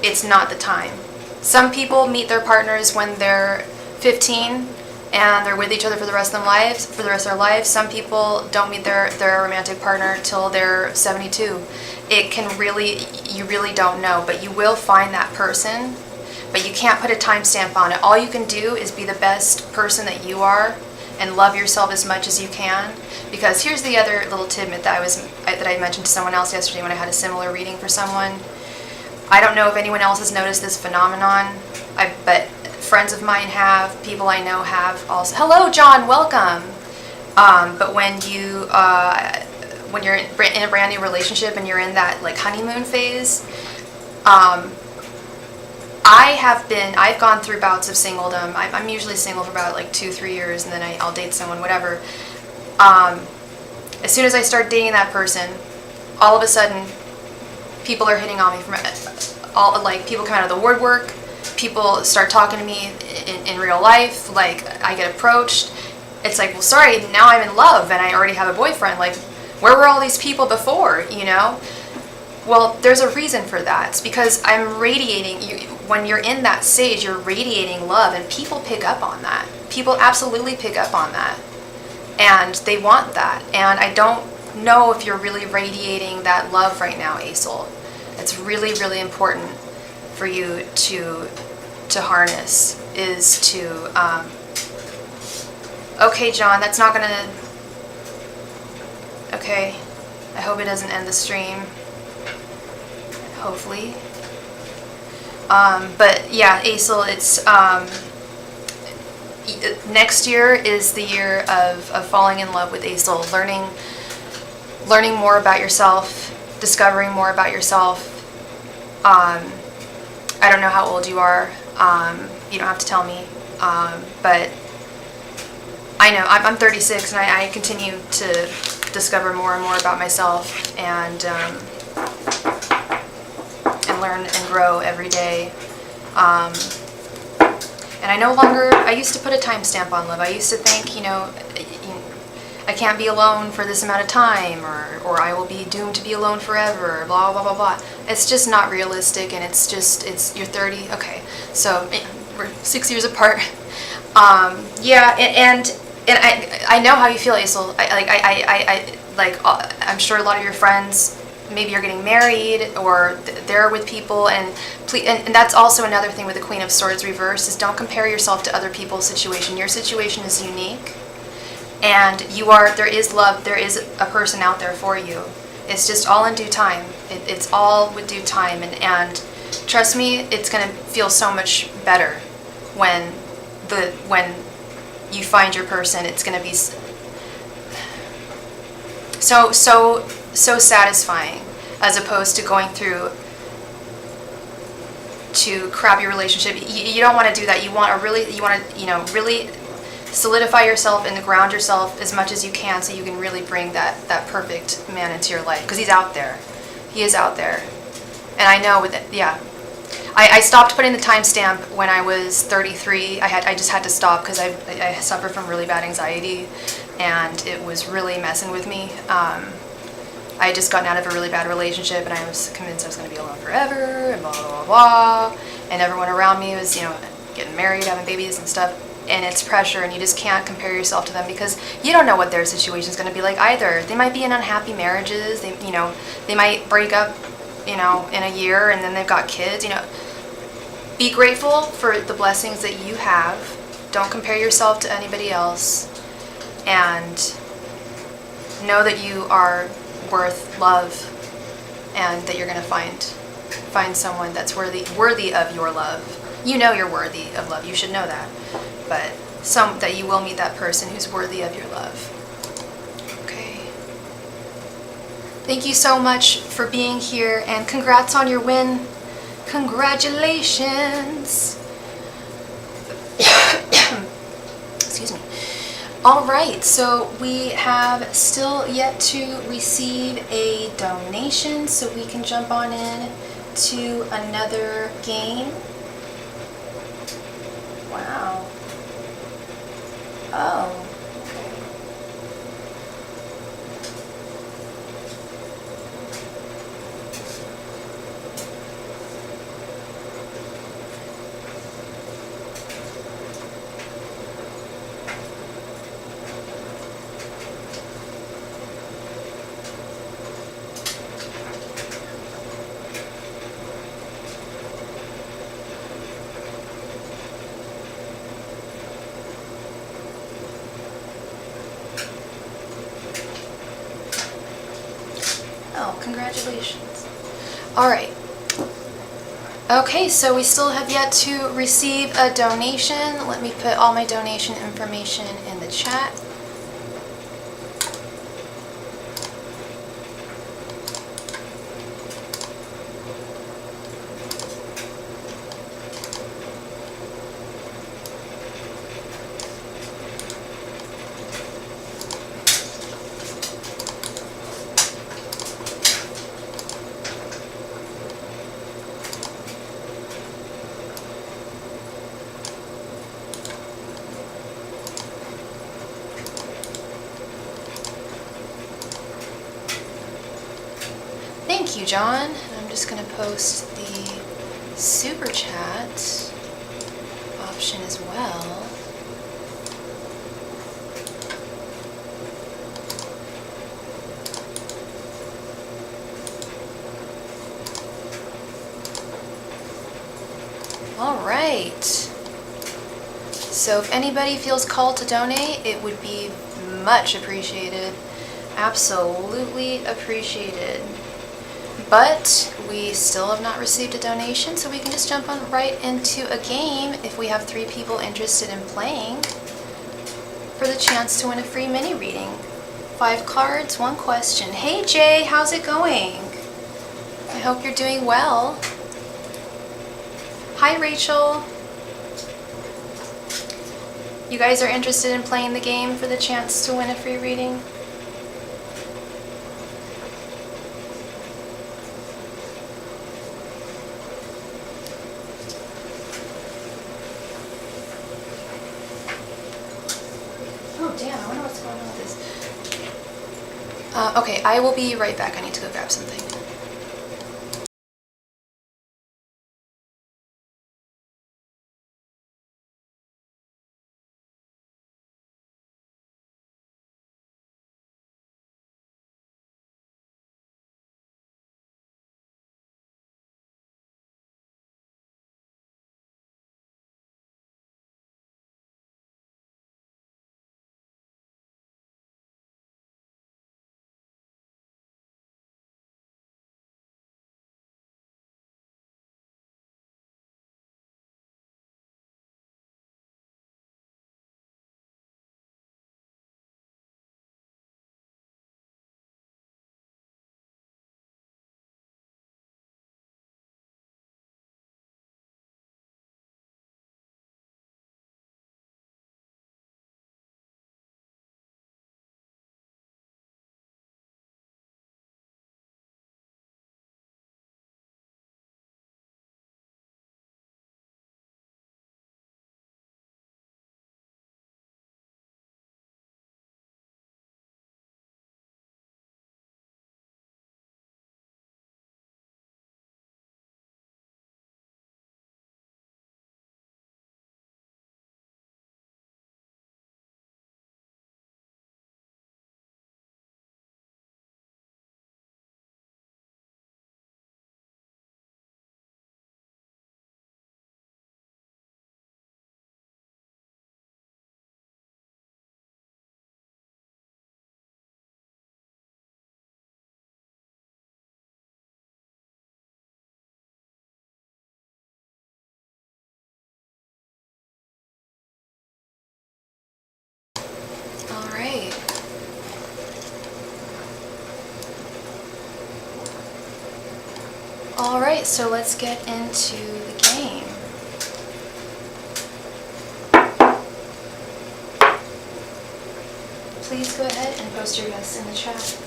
it's not the time. Some people meet their partners when they're 15 and they're with each other for the rest of their lives. Some people don't meet their romantic partner till they're 72. It can really, you really don't know, but you will find that person. But you can't put a timestamp on it. All you can do is be the best person that you are and love yourself as much as you can. Because here's the other little tidbit that I mentioned to someone else yesterday when I had a similar reading for someone. I don't know if anyone else has noticed this phenomenon, but friends of mine have, people I know have also. Hello, John, welcome. But when you're in a brand new relationship and you're in that like honeymoon phase, I've gone through bouts of singledom. I'm usually single for about like 2-3 years, and then I'll date someone, whatever. As soon as I start dating that person, all of a sudden, people are hitting on me from all, like, people come out of the woodwork. People start talking to me in real life. Like, I get approached. It's like, well, sorry, now I'm in love and I already have a boyfriend. Like, where were all these people before, you know? Well, there's a reason for that. It's because I'm radiating. When you're in that stage, you're radiating love, and people pick up on that. People absolutely pick up on that. And they want that. And I don't know if you're really radiating that love right now, Aesol. It's really, really important for you to harness, is to, okay, John, that's not gonna, okay, I hope it doesn't end the stream, hopefully. But yeah, Aesol, it's, next year is the year of falling in love with Aesol, learning more about yourself, discovering more about yourself. I don't know how old you are. You don't have to tell me. But I know I'm 36, and I continue to discover more and more about myself, and learn and grow every day. And I no longer, I used to put a timestamp on love. I used to think, you know, I can't be alone for this amount of time, or I will be doomed to be alone forever, blah, blah, blah, blah. It's just not realistic, and it's just, you're 30, okay, so we're 6 years apart. Yeah, and I know how you feel, Aesol. I'm sure a lot of your friends, maybe you're getting married, or they're with people, and that's also another thing with the Queen of Swords reverse, is don't compare yourself to other people's situation. Your situation is unique. And there is love, there is a person out there for you. It's just all in due time. It's all with due time. And trust me, it's going to feel so much better when you find your person. It's going to be so satisfying, as opposed to going through to crappy relationship. You don't want to do that. You want to really solidify yourself and ground yourself as much as you can, so you can really bring that perfect man into your life, because he's out there. He is out there. And I know with it, yeah. I stopped putting the timestamp when I was 33. I just had to stop because I suffered from really bad anxiety, and it was really messing with me. I had just gotten out of a really bad relationship, and I was convinced I was going to be alone forever, and blah, blah, blah, blah. And everyone around me was, getting married, having babies and stuff. And it's pressure, and you just can't compare yourself to them, because you don't know what their situation is going to be like either. They might be in unhappy marriages. They might break up, in a year, and then they've got kids. Be grateful for the blessings that you have. Don't compare yourself to anybody else, and know that you are worth love, and that you're going to find someone that's worthy of your love. You know you're worthy of love. You should know that. But that you will meet that person who's worthy of your love. Okay. Thank you so much for being here, and congrats on your win. Congratulations. Excuse me. All right, so we have still yet to receive a donation, so we can jump on in to another game. Wow. Oh, okay. Oh, congratulations. All right. Okay, so we still have yet to receive a donation. Let me put all my donation information in the chat. Thank you, John. I'm just going to post the super chat option as well. All right. So if anybody feels called to donate, it would be much appreciated. Absolutely appreciated. But we still have not received a donation, so we can just jump on right into a game if we have 3 people interested in playing for the chance to win a free mini reading. 5 cards, 1 question. Hey Jay, how's it going? I hope you're doing well. Hi Rachel. You guys are interested in playing the game for the chance to win a free reading? Oh damn, I wonder what's going on with this. Okay, I will be right back. I need to go grab something. All right. All right, so let's get into the game. Please go ahead and post your guess in the chat.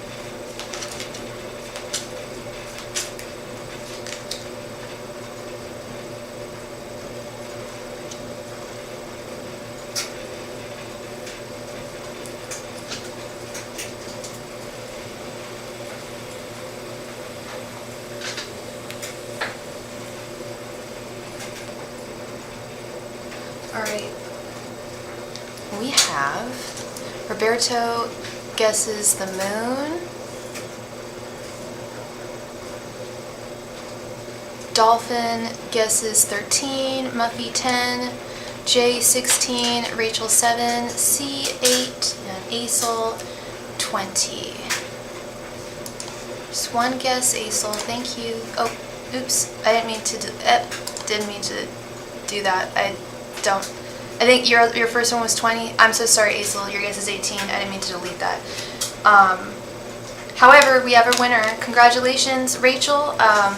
All right, we have Roberto guesses the moon, Dolphin guesses 13, Muffy 10, Jay 16, Rachel 7, C 8, and Aesol 20. Just one guess, Aesol, thank you. Oh, oops, I didn't mean to do that. I think your first one was 20. I'm so sorry, Aesol. Your guess is 18. I didn't mean to delete that. However, we have a winner. Congratulations, Rachel. I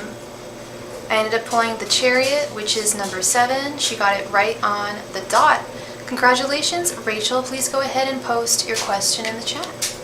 ended up pulling the Chariot, which is number 7. She got it right on the dot. Congratulations, Rachel. Please go ahead and post your question in the chat.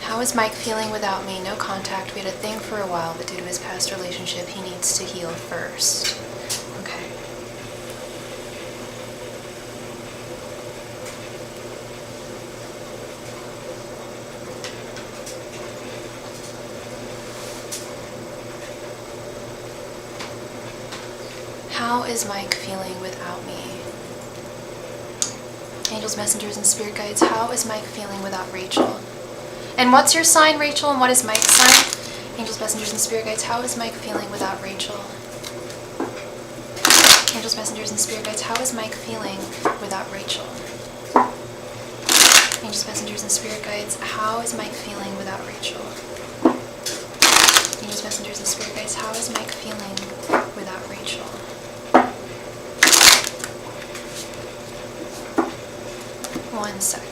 How is Mike feeling without me? No contact. We had a thing for a while, but due to his past relationship, he needs to heal first. Okay. How is Mike feeling without me? Angels, messengers, and spirit guides, how is Mike feeling without Rachel? And what's your sign, Rachel, and what is Mike's sign? Angels, messengers, and spirit guides, how is Mike feeling without Rachel? Angels, messengers, and spirit guides, how is Mike feeling without Rachel? Angels, messengers, and spirit guides, how is Mike feeling without Rachel? Angels, messengers, and spirit guides, how is Mike feeling without Rachel? One sec.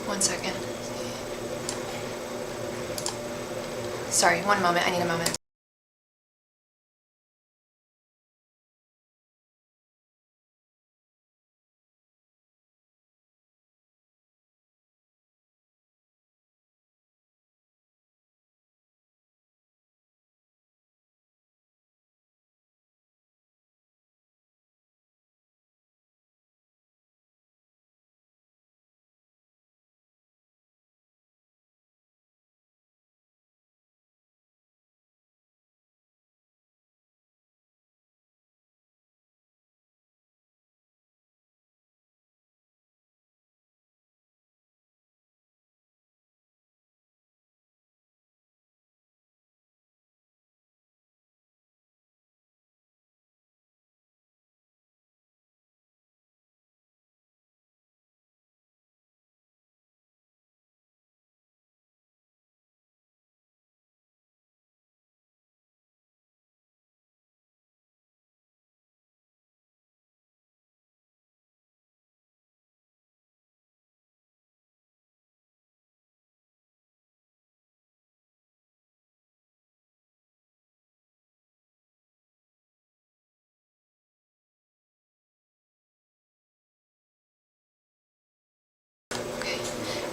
One second. Sorry, one moment. I need a moment.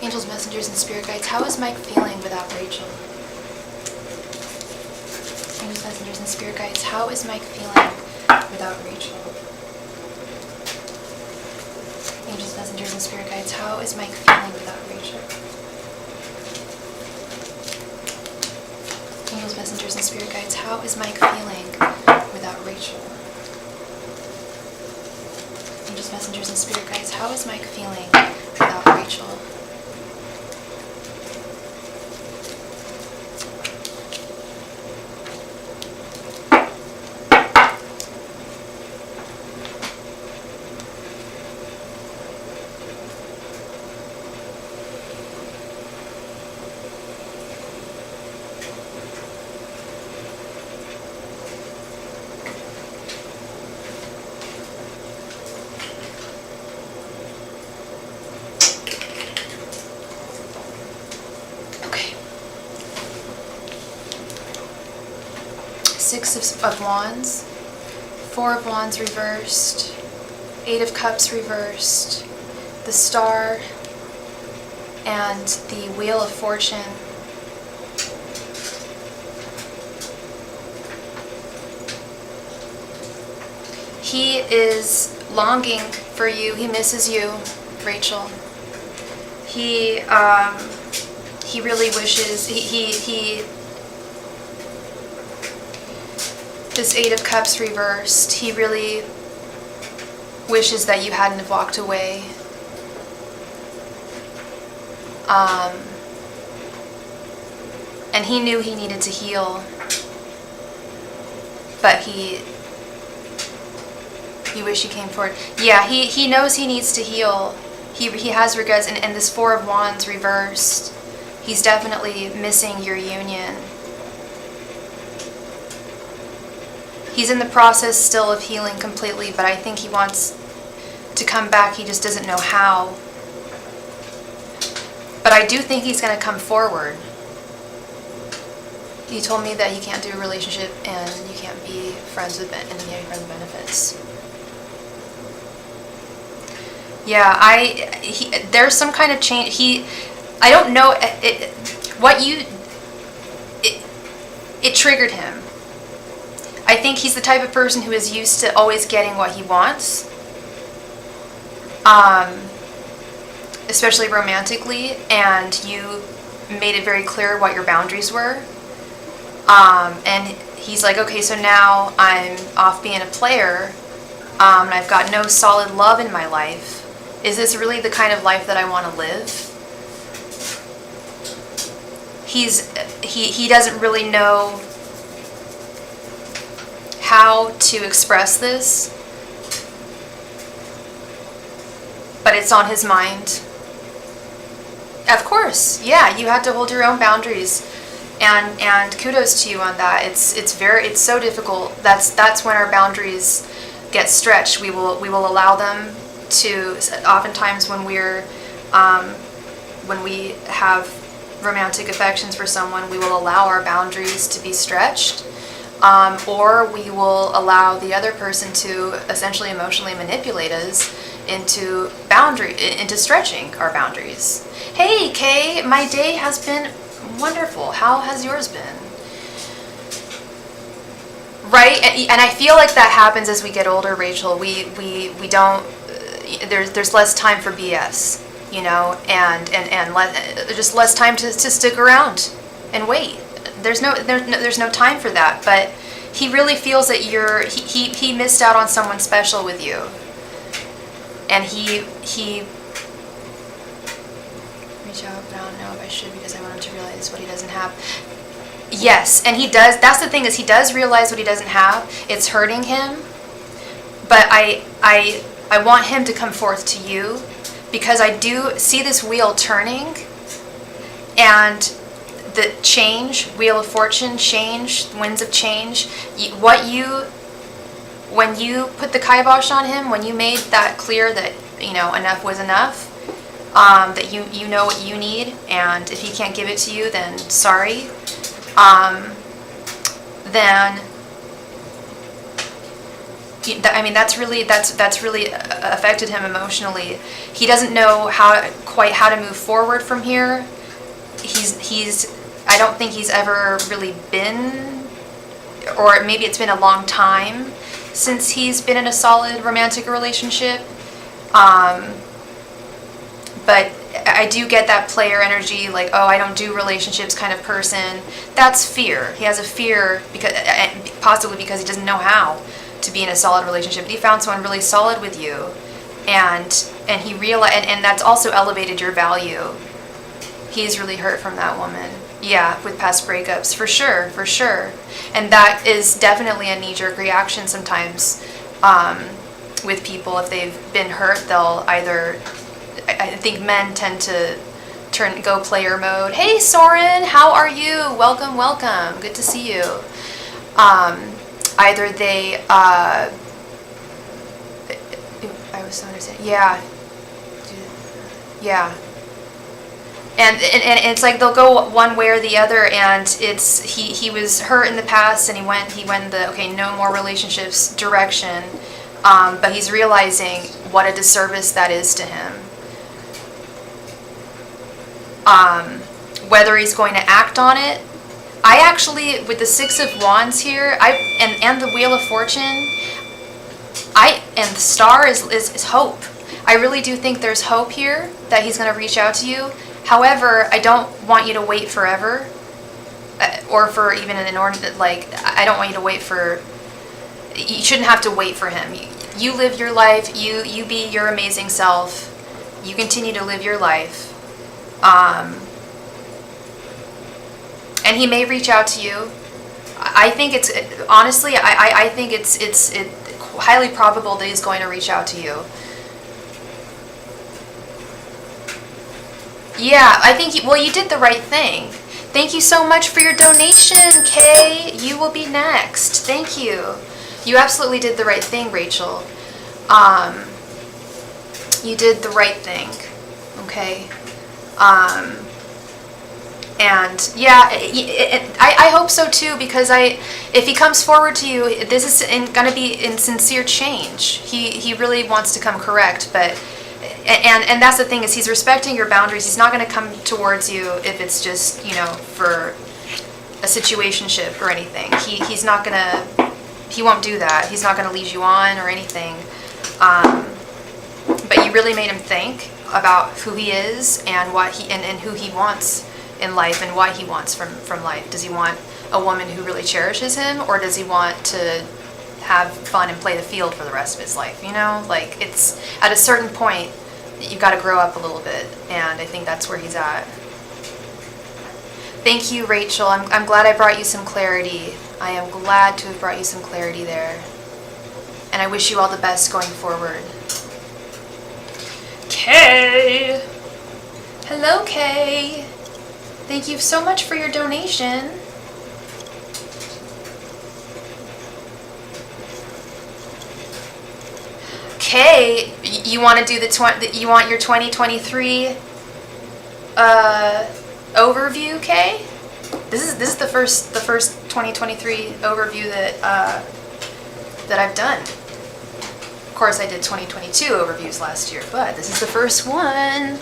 Angels, messengers, and spirit guides, how is Mike feeling without Rachel? Angels, messengers, and spirit guides, how is Mike feeling without Rachel? Angels, messengers, and spirit guides, how is Mike feeling without Rachel? Angels, messengers, and spirit guides, how is Mike feeling without Rachel? Angels, messengers, and spirit guides, how is Mike feeling without Rachel? Six of Wands, Four of Wands reversed, Eight of Cups reversed, the Star, and the Wheel of Fortune. He is longing for you. He misses you, Rachel. He really wishes, this Eight of Cups reversed, he really wishes that you hadn't have walked away. And he knew he needed to heal, but he wished you came forward. Yeah, he knows he needs to heal. He has regrets, and this Four of Wands reversed. He's definitely missing your union. He's in the process still of healing completely, but I think he wants to come back. He just doesn't know how. But I do think he's going to come forward. He told me that he can't do a relationship and you can't be friends with benefits. Yeah, there's some kind of change. I don't know, it triggered him. I think he's the type of person who is used to always getting what he wants. Especially romantically, and you made it very clear what your boundaries were. And he's like, okay, so now I'm off being a player, and I've got no solid love in my life. Is this really the kind of life that I want to live? He doesn't really know how to express this, but it's on his mind. Of course, yeah, you had to hold your own boundaries, and kudos to you on that. It's so difficult. That's when our boundaries get stretched. We will allow them to. Oftentimes, when we have romantic affections for someone, we will allow our boundaries to be stretched, or we will allow the other person to essentially emotionally manipulate us into stretching our boundaries. Hey Kay, my day has been wonderful. How has yours been? Right? And I feel like that happens as we get older, Rachel. We don't, there's less time for BS, you know, and just less time to stick around and wait. There's no time for that. But he really feels that he missed out on someone special with you. And he reach out, but I don't know if I should because I want him to realize what he doesn't have. Yes, and he does. That's the thing, is he does realize what he doesn't have. It's hurting him. But I want him to come forth to you, because I do see this wheel turning, and the change, wheel of fortune, change, winds of change. When you put the kibosh on him, when you made that clear that, you know, enough was enough, that you know what you need, and if he can't give it to you, then sorry. Then that's really affected him emotionally. He doesn't know how to move forward from here. I don't think he's ever really been, or maybe it's been a long time since he's been in a solid romantic relationship. But I do get that player energy, like, oh, I don't do relationships kind of person. That's fear. He has a fear, possibly because he doesn't know how to be in a solid relationship. But he found someone really solid with you, and he realized, and that's also elevated your value. He's really hurt from that woman. Yeah, with past breakups, for sure. And that is definitely a knee-jerk reaction sometimes with people. If they've been hurt, they'll either, I think men tend to go player mode. Hey Soren, how are you? Welcome. Good to see you. Either they, I was so understanding. Yeah. And it's like they'll go one way or the other, and it's he was hurt in the past, and he went the okay, no more relationships direction, but he's realizing what a disservice that is to him. Whether he's going to act on it, I actually, with the Six of Wands here, and the Wheel of Fortune, and the Star is hope. I really do think there's hope here that he's going to reach out to you. However, I don't want you to wait forever, or for even an inordinate, I don't want you to wait for, you shouldn't have to wait for him. You live your life, you be your amazing self, you continue to live your life, and he may reach out to you. I think it's, honestly, I think it's highly probable that he's going to reach out to you. Yeah, I think, well, you did the right thing. Thank you so much for your donation, Kay. You will be next. Thank you. You absolutely did the right thing, Rachel. You did the right thing, okay? And yeah, I hope so too, because if he comes forward to you, this is going to be in sincere change. He really wants to come correct, but and that's the thing, is he's respecting your boundaries. He's not going to come towards you if it's just, you know, for a situationship or anything. He's not going to, he won't do that. He's not going to lead you on or anything. But you really made him think about who he is and what he and who he wants in life and why he wants from life. Does he want a woman who really cherishes him, or does he want to have fun and play the field for the rest of his life? You know, like, it's at a certain point you've got to grow up a little bit, and I think that's where he's at. Thank you, Rachel. I'm glad I brought you some clarity. I am glad to have brought you some clarity there, and I wish you all the best going forward. Kay! Hello, Kay! Thank you so much for your donation. Kay, you want to do you want your 2023 overview, Kay? This is the first 2023 overview that I've done. Of course, I did 2022 overviews last year, but this is the first one.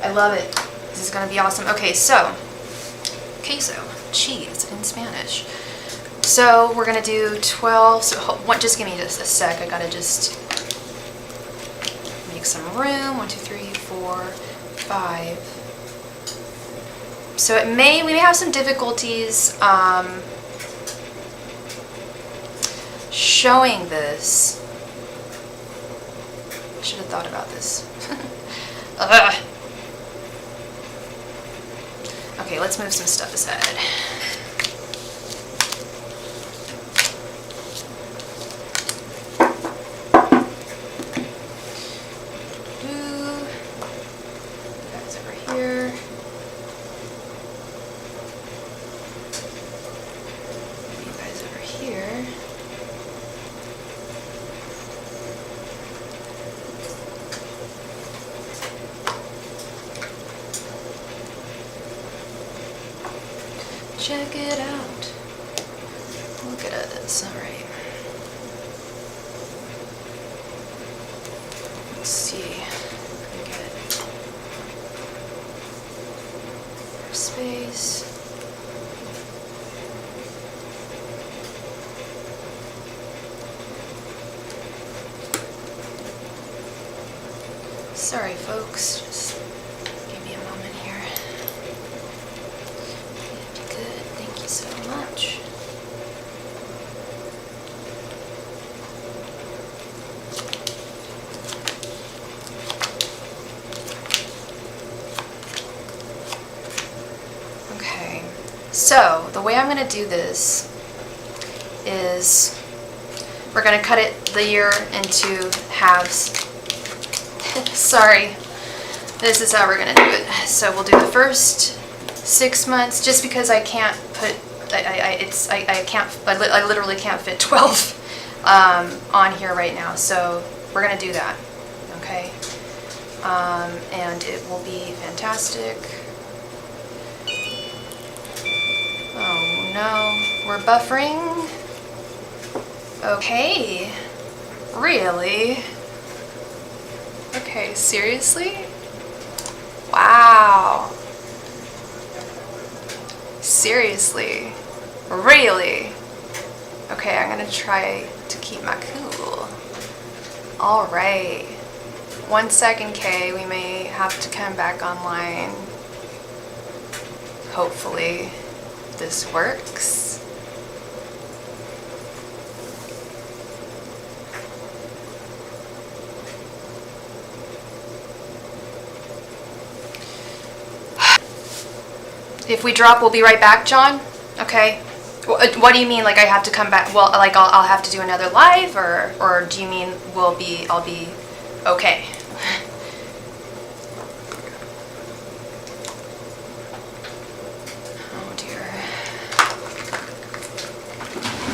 I love it. This is gonna be awesome. Okay, so queso, cheese in Spanish. So we're gonna do 12. So just give me just a sec. I gotta just make some room. 1, 2, 3, 4, 5. So we may have some difficulties showing this. I should have thought about this. Okay, let's move some stuff aside. You guys over here. You guys over here. Check it out. Look at this. All right. Let's see. Get space. Sorry, folks. Just give me a moment here. Good. Thank you so much. Okay. So the way I'm going to do this is we're going to cut the year into halves. Sorry. This is how we're going to do it. So we'll do the first 6 months, just because I can't put, I literally can't fit 12 on here right now. So we're going to do that. Okay. And it will be fantastic. Oh no, we're buffering. Okay. Really? Okay, seriously? Wow. Seriously? Really? Okay, I'm gonna try to keep my cool. Alright. 1 second, Kay. We may have to come back online. Hopefully this works. If we drop, we'll be right back, John? Okay. What do you mean? Like I have to come back? Well, like I'll have to do another live, or do you mean I'll be okay? Oh dear.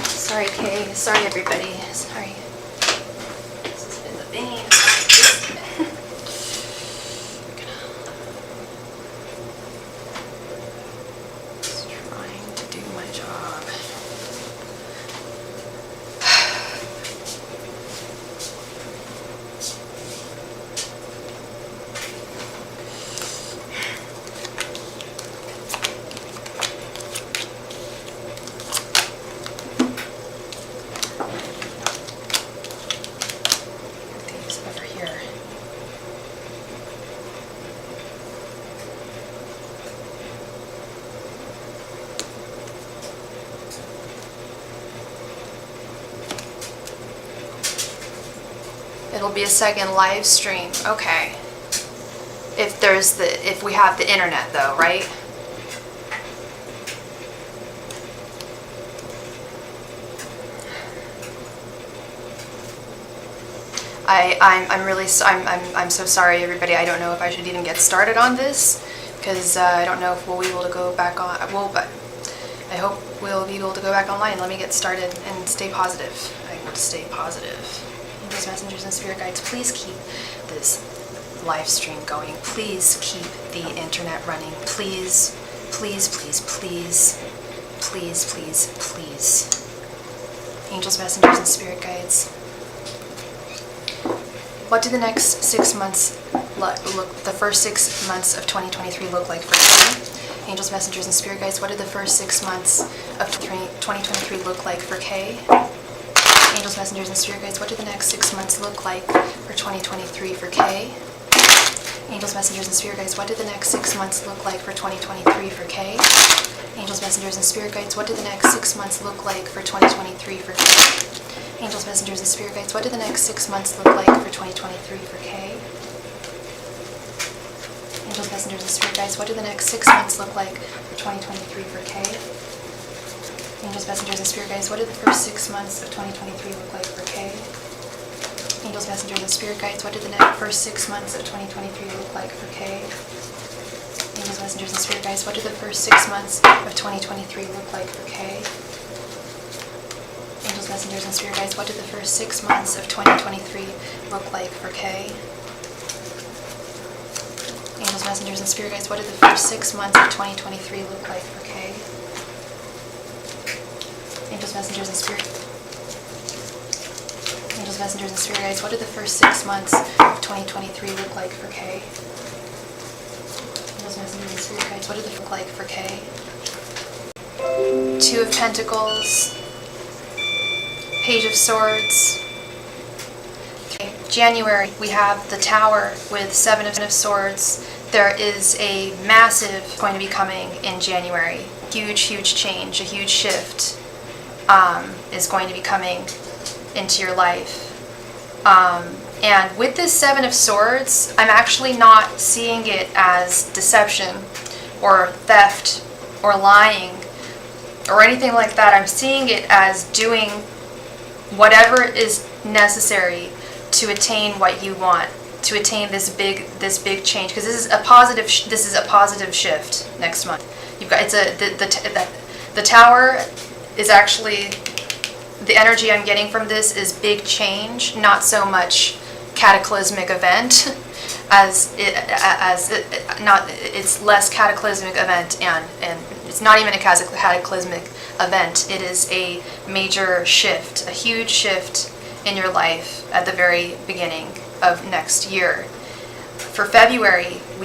Sorry, Kay. Sorry, everybody. Sorry. This has been the bane. Just trying to do my job. These over here. It'll be a second live stream. Okay. If we have the internet though, right? I'm so sorry, everybody. I don't know if I should even get started on this because I don't know if we'll be able to go back on. Well, but I hope we'll be able to go back online. Let me get started and stay positive. I will stay positive. Angels, messengers, and spirit guides, please keep this live stream going. Please keep the internet running. Please, please, please, please, please, please, please. Angels, messengers, and spirit guides. What do the next 6 months the first 6 months of 2023 look like for Kay? Angels, messengers, and spirit guides, what did the first 6 months of 2023 look like for Kay? Angels, messengers, and spirit guides, what do the next 6 months look like for 2023 for Kay? Angels, messengers, and spirit guides, what did the next 6 months look like for 2023 for Kay? Angels, messengers, and spirit guides, what did the next 6 months look like for 2023 for Kay? Angels, messengers, and spirit guides, what do the next 6 months look like for 2023 for Kay? Angels, messengers, and spirit guides, what do the next 6 months look like for 2023 for Kay? Angels, messengers, and spirit guides, what did the first 6 months of 2023 look like for Kay? Angels, messengers, and spirit guides, what did the first 6 months of 2023 look like for Kay? Angels, messengers, and spirit guides, what did the first 6 months of 2023 look like for Kay? Angels, messengers, and spirit guides, what did the first 6 months of 2023 look like for Kay? Angels, messengers, and spirit guides, what did the first 6 months of 2023 look like for Kay? Angels, messengers, and spirit Angels, messengers, and spirit guides, what did the first 6 months of 2023 look like for Kay? Angels, messengers, and spirit guides, what did it look like for Kay? Two of Pentacles, Page of Swords. Okay. January, we have the Tower with Seven of Swords. There is a massive going to be coming in January. Huge change, a huge shift is going to be coming into your life. And with this Seven of Swords, I'm actually not seeing it as deception or theft or lying or anything like that. I'm seeing it as doing whatever is necessary to attain what you want, to attain this big change, because this is a positive shift next month. You've got the Tower is actually, the energy I'm getting from this is big change, not so much cataclysmic event it's less cataclysmic event, and it's not even a cataclysmic event. It is a major shift, a huge shift in your life at the very beginning of next year. For February,